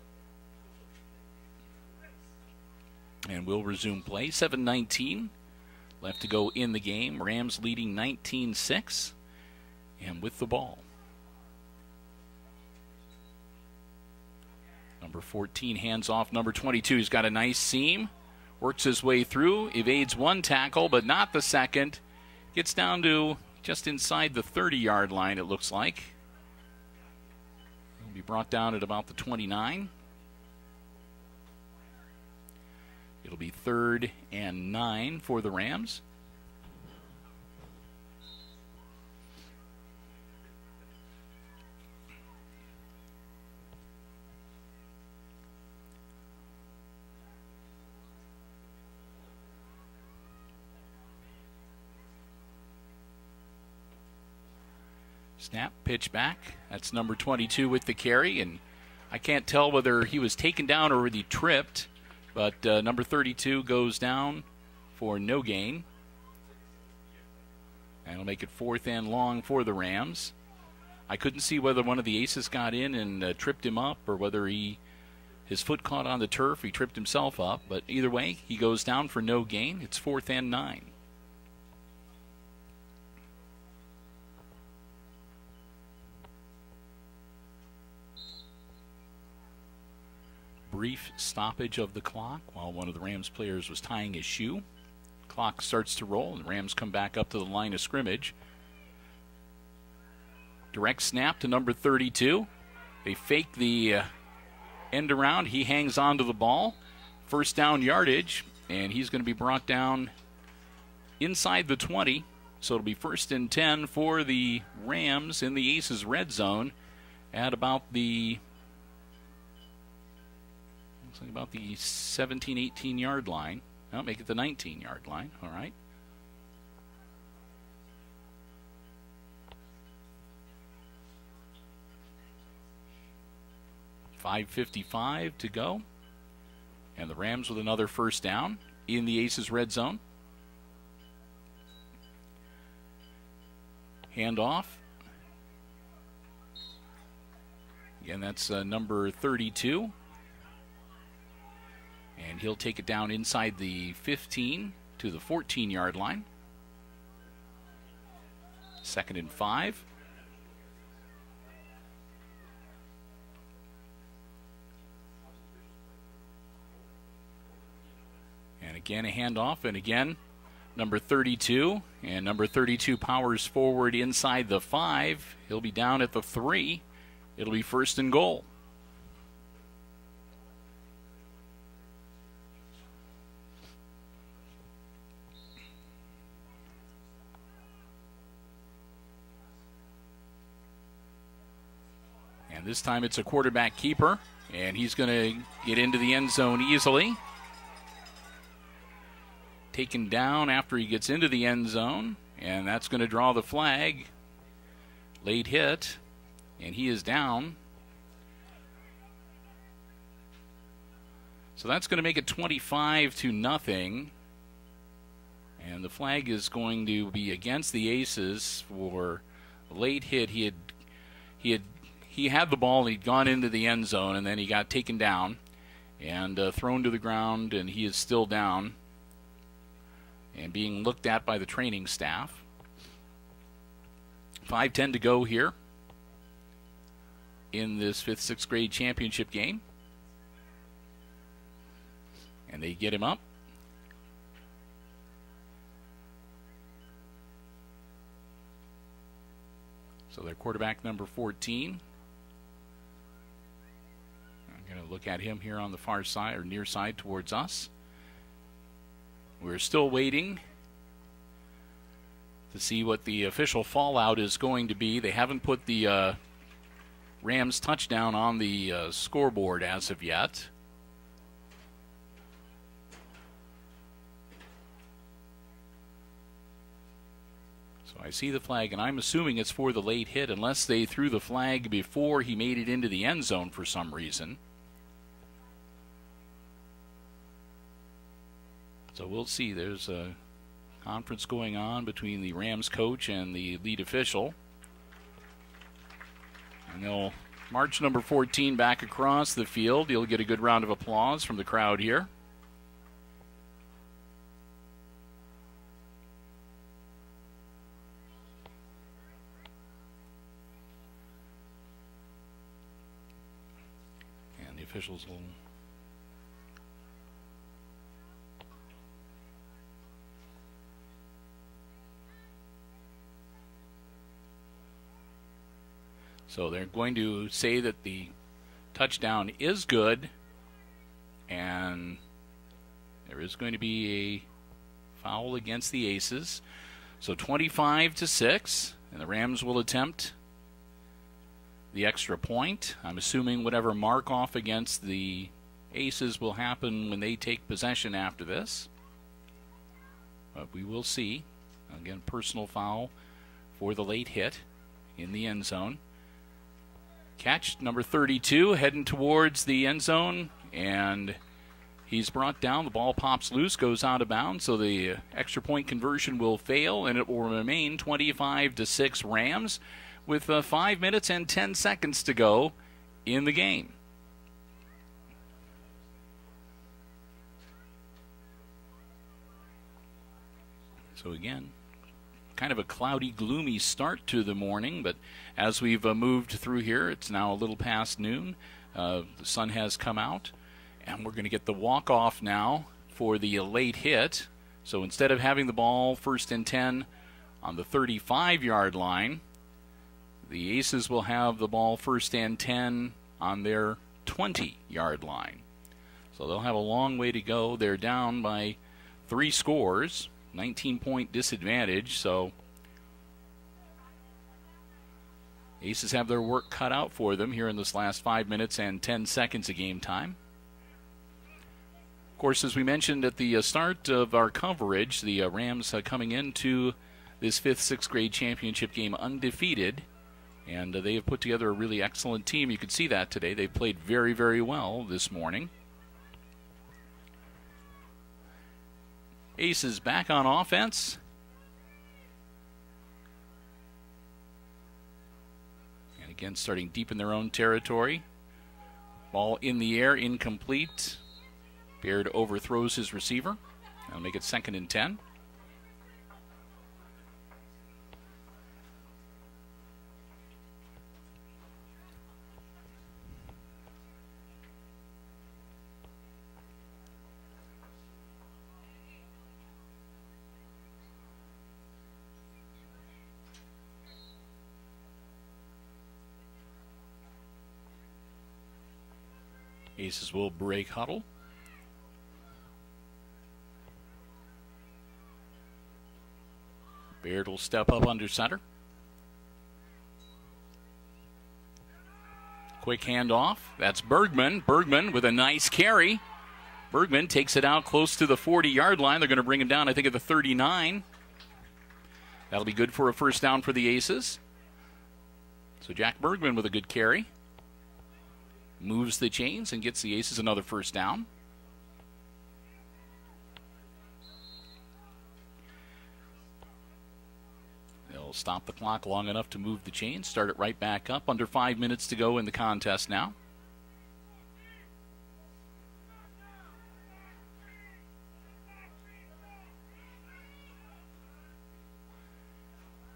And we'll resume play. 7:19 left to go in the game. Rams leading 19-6, and with the ball. Number 14 hands off number 22. He's got a nice seam. Works his way through. Evades one tackle, but not the second. Gets down to just inside the 30-yard line, it looks like. He'll be brought down at about the 29. It'll be 3rd and 9 for the Rams. Snap, pitch back. That's number 22 with the carry, and I can't tell whether he was taken down or whether he tripped, but number 32 goes down for no gain. And it'll make it 4th and long for the Rams. I couldn't see whether one of the Aces got in and tripped him up or whether his foot caught on the turf, he tripped himself up, but either way, he goes down for no gain. It's 4th and 9. Brief stoppage of the clock while one of the Rams players was tying his shoe. Clock starts to roll, and the Rams come back up to the line of scrimmage. Direct snap to number 32. They fake the end around. He hangs onto the ball. 1st down yardage, and he's going to be brought down inside the 20. So it'll be 1st and 10 for the Rams in the Aces red zone at about the 17, 18-yard line. I'll make it the 19-yard line. All right. .555 to go. And the Rams with another 1st down in the Aces red zone. Handoff. Again, that's number 32. And he'll take it down inside the 15 to the 14-yard line. 2nd and 5. And again, a handoff, and again, number 32. And number 32 powers forward inside the 5. He'll be down at the 3. It'll be 1st and goal. And this time it's a quarterback keeper, and he's going to get into the end zone easily. Taken down after he gets into the end zone, and that's going to draw the flag. Late hit, and he is down. So that's going to make it 25-0. And the flag is going to be against the Aces for a late hit. He had the ball, and he'd gone into the end zone, and then he got taken down and thrown to the ground, and he is still down and being looked at by the training staff. 5:10 to go here in this 5th, 6th grade championship game. And they get him up. So their quarterback, number 14. I'm going to look at him here on the far side, or near side towards us. We're still waiting to see what the official fallout is going to be. They haven't put the Rams touchdown on the scoreboard as of yet. So I see the flag, and I'm assuming it's for the late hit, unless they threw the flag before he made it into the end zone for some reason. So we'll see. There's a conference going on between the Rams coach and the lead official. And they'll march number 14 back across the field. He'll get a good round of applause from the crowd here. And the officials will... So they're going to say that the touchdown is good, and there is going to be a foul against the Aces. So 25-6, and the Rams will attempt the extra point. I'm assuming whatever mark off against the Aces will happen when they take possession after this. But we will see. Again, personal foul for the late hit in the end zone. Catch number 32 heading towards the end zone, and he's brought down. The ball pops loose, goes out of bounds, so the extra point conversion will fail, and it will remain 25-6 Rams with 5 minutes and 10 seconds to go in the game. So again, kind of a cloudy, gloomy start to the morning, but as we've moved through here, it's now a little past noon. The sun has come out, and we're going to get the walk-off now for the late hit. So instead of having the ball 1st and 10 on the 35-yard line, the Aces will have the ball 1st and 10 on their 20-yard line. So they'll have a long way to go. They're down by 3 scores. 19-point disadvantage, so Aces have their work cut out for them here in this last 5 minutes and 10 seconds of game time. Of course, as we mentioned at the start of our coverage, the Rams coming into this 5th, 6th grade championship game undefeated, and they have put together a really excellent team. You could see that today. They played very, very well this morning. Aces back on offense. And again, starting deep in their own territory. Ball in the air, incomplete. Baird overthrows his receiver. That'll make it 2nd and 10. Aces will break huddle. Baird will step up under center. Quick handoff. That's Bergman. Bergman with a nice carry. Bergman takes it out close to the 40-yard line. They're going to bring him down, I think, at the 39. That'll be good for a 1st down for the Aces. So Jack Bergman with a good carry. Moves the chains and gets the Aces another 1st down. They'll stop the clock long enough to move the chains, start it right back up. Under 5 minutes to go in the contest now.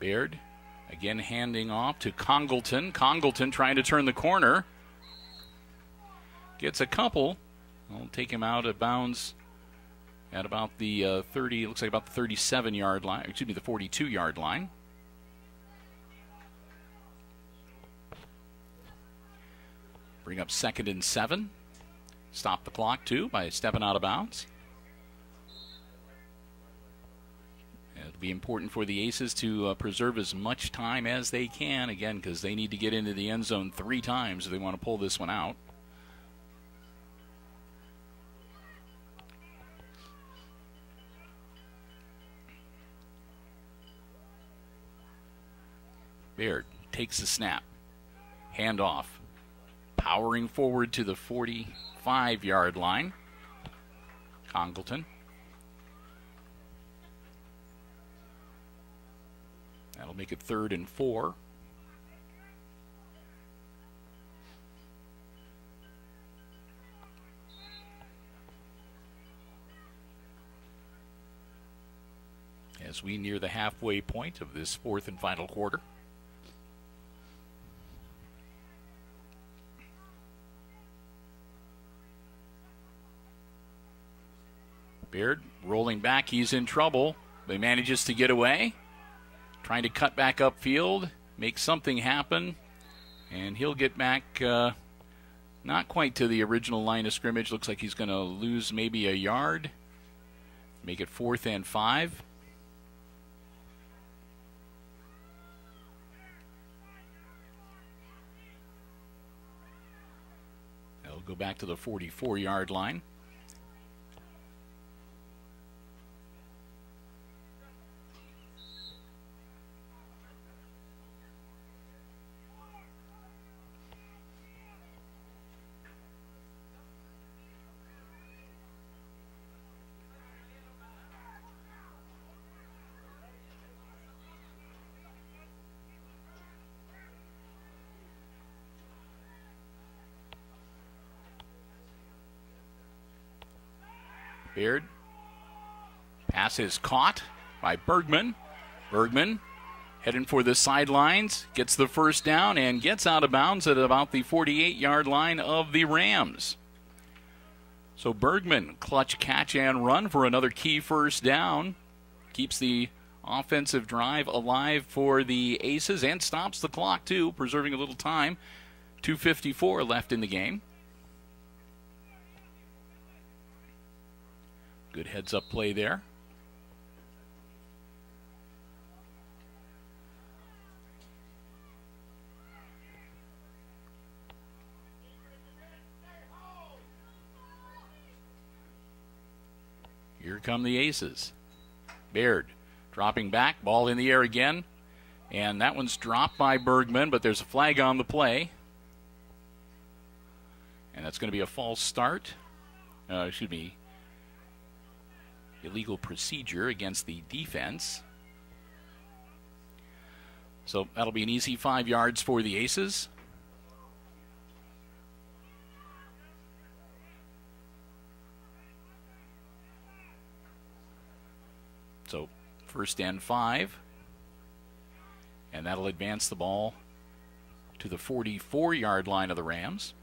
Baird again handing off to Congleton. Congleton trying to turn the corner. Gets a couple. I'll take him out of bounds at about the 30, looks like about the 37-yard line, excuse me, the 42-yard line. Bring up 2nd and 7. Stop the clock, too, by stepping out of bounds. It'll be important for the Aces to preserve as much time as they can, again, because they need to get into the end zone 3 times if they want to pull this one out. Baird takes the snap. Handoff. Powering forward to the 45-yard line. Congleton. That'll make it 3rd and 4. As we near the halfway point of this 4th and final quarter. Baird rolling back. He's in trouble, but he manages to get away. Trying to cut back upfield, make something happen, and he'll get back not quite to the original line of scrimmage. Looks like he's going to lose maybe a yard. Make it 4th and 5. They'll go back to the 44-yard line. Baird. Pass is caught by Bergman. Bergman heading for the sidelines, gets the first down and gets out of bounds at about the 48-yard line of the Rams. So Bergman, clutch catch and run for another key first down. Keeps the offensive drive alive for the Aces and stops the clock too, preserving a little time. 2:54 left in the game. Good heads-up play there. Here come the Aces. Baird dropping back, ball in the air again. And that one's dropped by Bergman, but there's a flag on the play. And that's going to be a false start. Illegal procedure against the defense. So that'll be an easy 5 yards for the Aces. So 1st and 5. And that'll advance the ball to the 44-yard line of the Rams.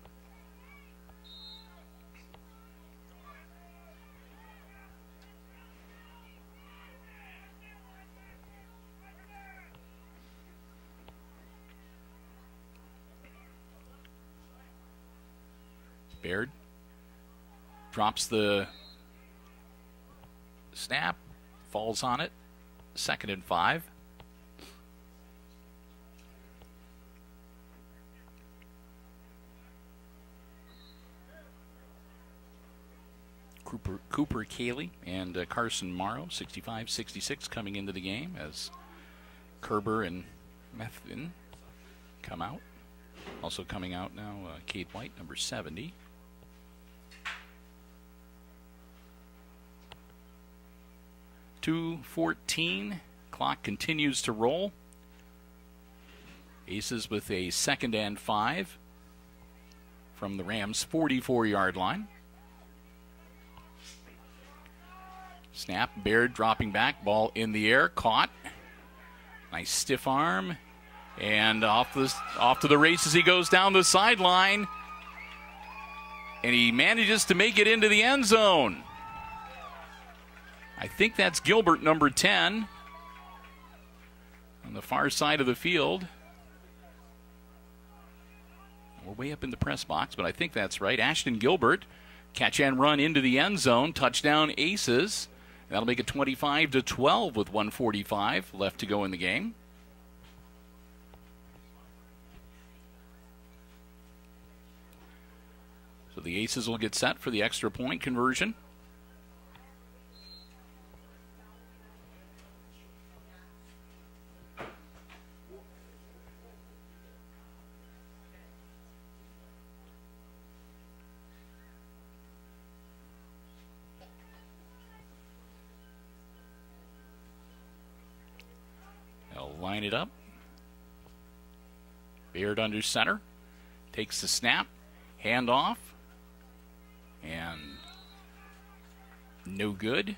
Baird drops the snap, falls on it. 2nd and 5. Cooper Cayley and Carson Morrow, 65-66, coming into the game as Kerber and Methvin come out. Also coming out now, Cade White, number 70. .214, clock continues to roll. Aces with a 2nd and 5 from the Rams' 44-yard line. Snap, Baird dropping back, ball in the air, caught. Nice stiff arm, and off to the races he goes down the sideline, and he manages to make it into the end zone. I think that's Gilbert, number 10, on the far side of the field. We're way up in the press box, but I think that's right. Ashton Gilbert, catch and run into the end zone. Touchdown Aces. That'll make it 25-12 with 1:45 left to go in the game. So the Aces will get set for the extra point conversion. They'll line it up. Baird under center. Takes the snap. Hand off. And no good.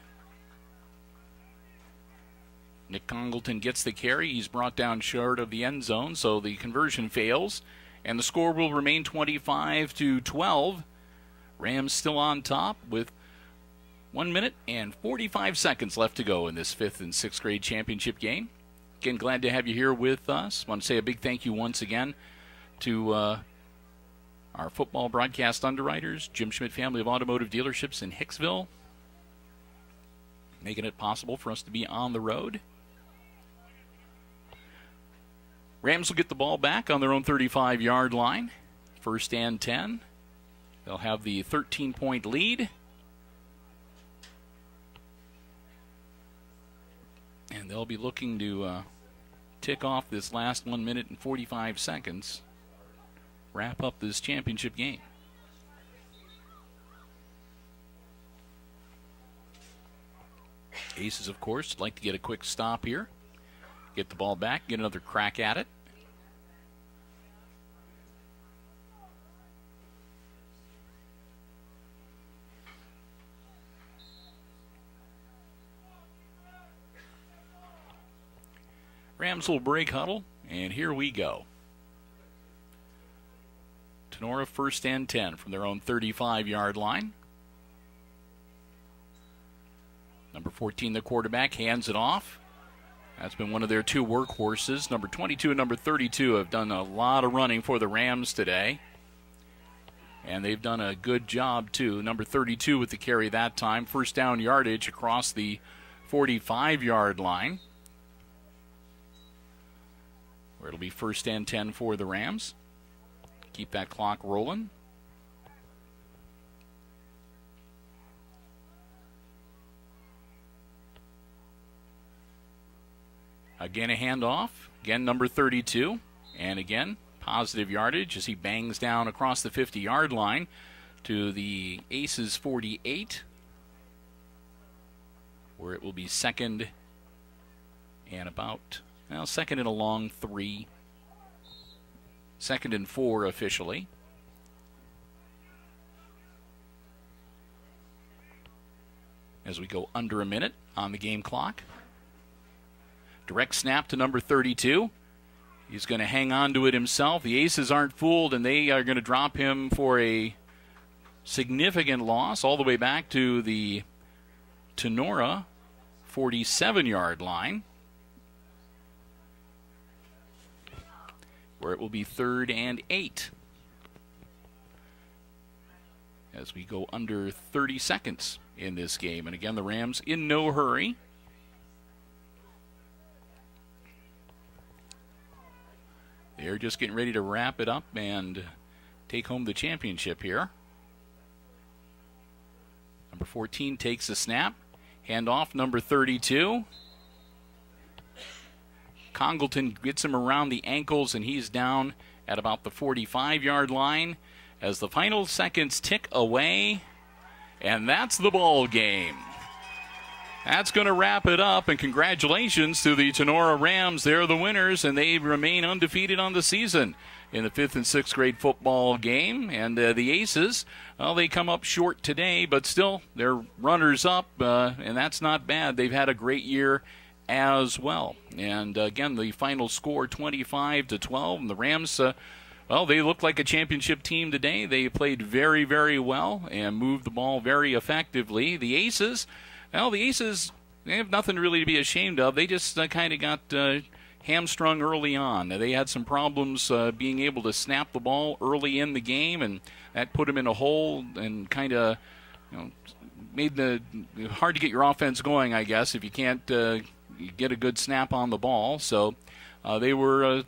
Nick Congleton gets the carry. He's brought down short of the end zone, so the conversion fails. And the score will remain 25-12. Rams still on top with 1 minute and 45 seconds left to go in this 5th and 6th grade championship game. Again, glad to have you here with us. Want to say a big thank you once again to our football broadcast underwriters, Jim Schmidt Family of Automotive Dealerships in Hicksville, making it possible for us to be on the road. Rams will get the ball back on their own 35-yard line. 1st and 10. They'll have the 13-point lead. And they'll be looking to tick off this last 1 minute and 45 seconds. Wrap up this championship game. Aces, of course, like to get a quick stop here. Get the ball back, get another crack at it. Rams will break huddle, and here we go. Tinora 1st and 10 from their own 35-yard line. Number 14, the quarterback, hands it off. That's been one of their two workhorses. Number 22 and number 32 have done a lot of running for the Rams today. And they've done a good job, too. Number 32 with the carry that time. 1st down yardage across the 45-yard line, where it'll be 1st and 10 for the Rams. Keep that clock rolling. Again, a handoff. Again, number 32. And again, positive yardage as he bangs down across the 50-yard line to the Aces 48, where it will be 2nd and about, well, 2nd and a long 3. 2nd and 4 officially. As we go under a minute on the game clock. Direct snap to number 32. He's going to hang on to it himself. The Aces aren't fooled, and they are going to drop him for a significant loss all the way back to the Tinora 47-yard line, where it will be 3rd and 8 as we go under 30 seconds in this game. And again, the Rams in no hurry. They're just getting ready to wrap it up and take home the championship here. Number 14 takes the snap. Handoff, number 32. Congleton gets him around the ankles, and he's down at about the 45-yard line as the final seconds tick away. And that's the ball game. That's going to wrap it up, and congratulations to the Tinora Rams. They're the winners, and they remain undefeated on the season in the 5th and 6th grade football game. And the Aces, well, they come up short today, but still, they're runners-up, and that's not bad. They've had a great year as well. And again, the final score 25-12, and the Rams, well, they look like a championship team today. They played very, very well and moved the ball very effectively. The Aces, Well, the Aces, they have nothing really to be ashamed of. They just kind of got hamstrung early on. They had some problems being able to snap the ball early in the game, and that put them in a hole and kind of made the hard to get your offense going, I guess, if you can't get a good snap on the ball. So they were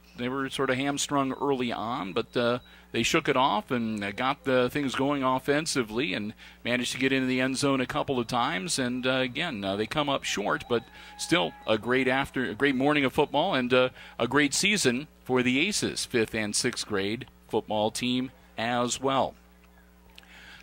sort of hamstrung early on, but they shook it off and got things going offensively and managed to get into the end zone a couple of times. And again, they come up short, but still a great morning of football and a great season for the Aces, 5th and 6th grade football team as well.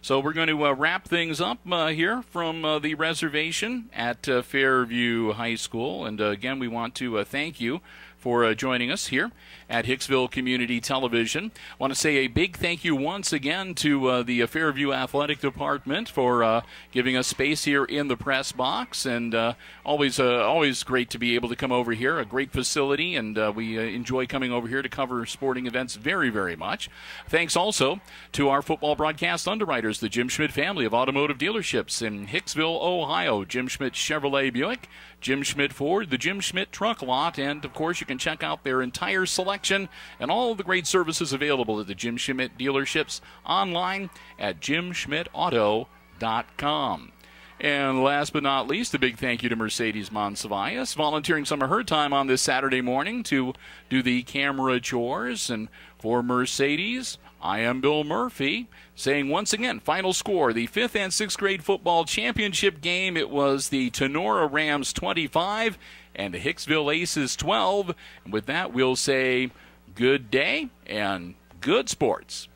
So we're going to wrap things up here from the reservation at Fairview High School. And again, we want to thank you for joining us here at Hicksville Community Television. I want to say a big thank you once again to the Fairview Athletic Department for giving us space here in the press box, and always great to be able to come over here. A great facility, and we enjoy coming over here to cover sporting events very, very much. Thanks also to our football broadcast underwriters, the Jim Schmidt family of automotive dealerships in Hicksville, Ohio. Jim Schmidt Chevrolet Buick, Jim Schmidt Ford, the Jim Schmidt Truck Lot, and of course you can check out their entire selection and all of the great services available at the Jim Schmidt dealerships online at jimschmidtauto.com. And last but not least, a big thank you to Mercedes Monsivais, volunteering some of her time on this Saturday morning to do the camera chores. And for Mercedes, I am Bill Murphy, saying once again, final score, the 5th and 6th grade football championship game. It was the Tinora Rams 25 and the Hicksville Aces 12. And with that, we'll say good day and good sports.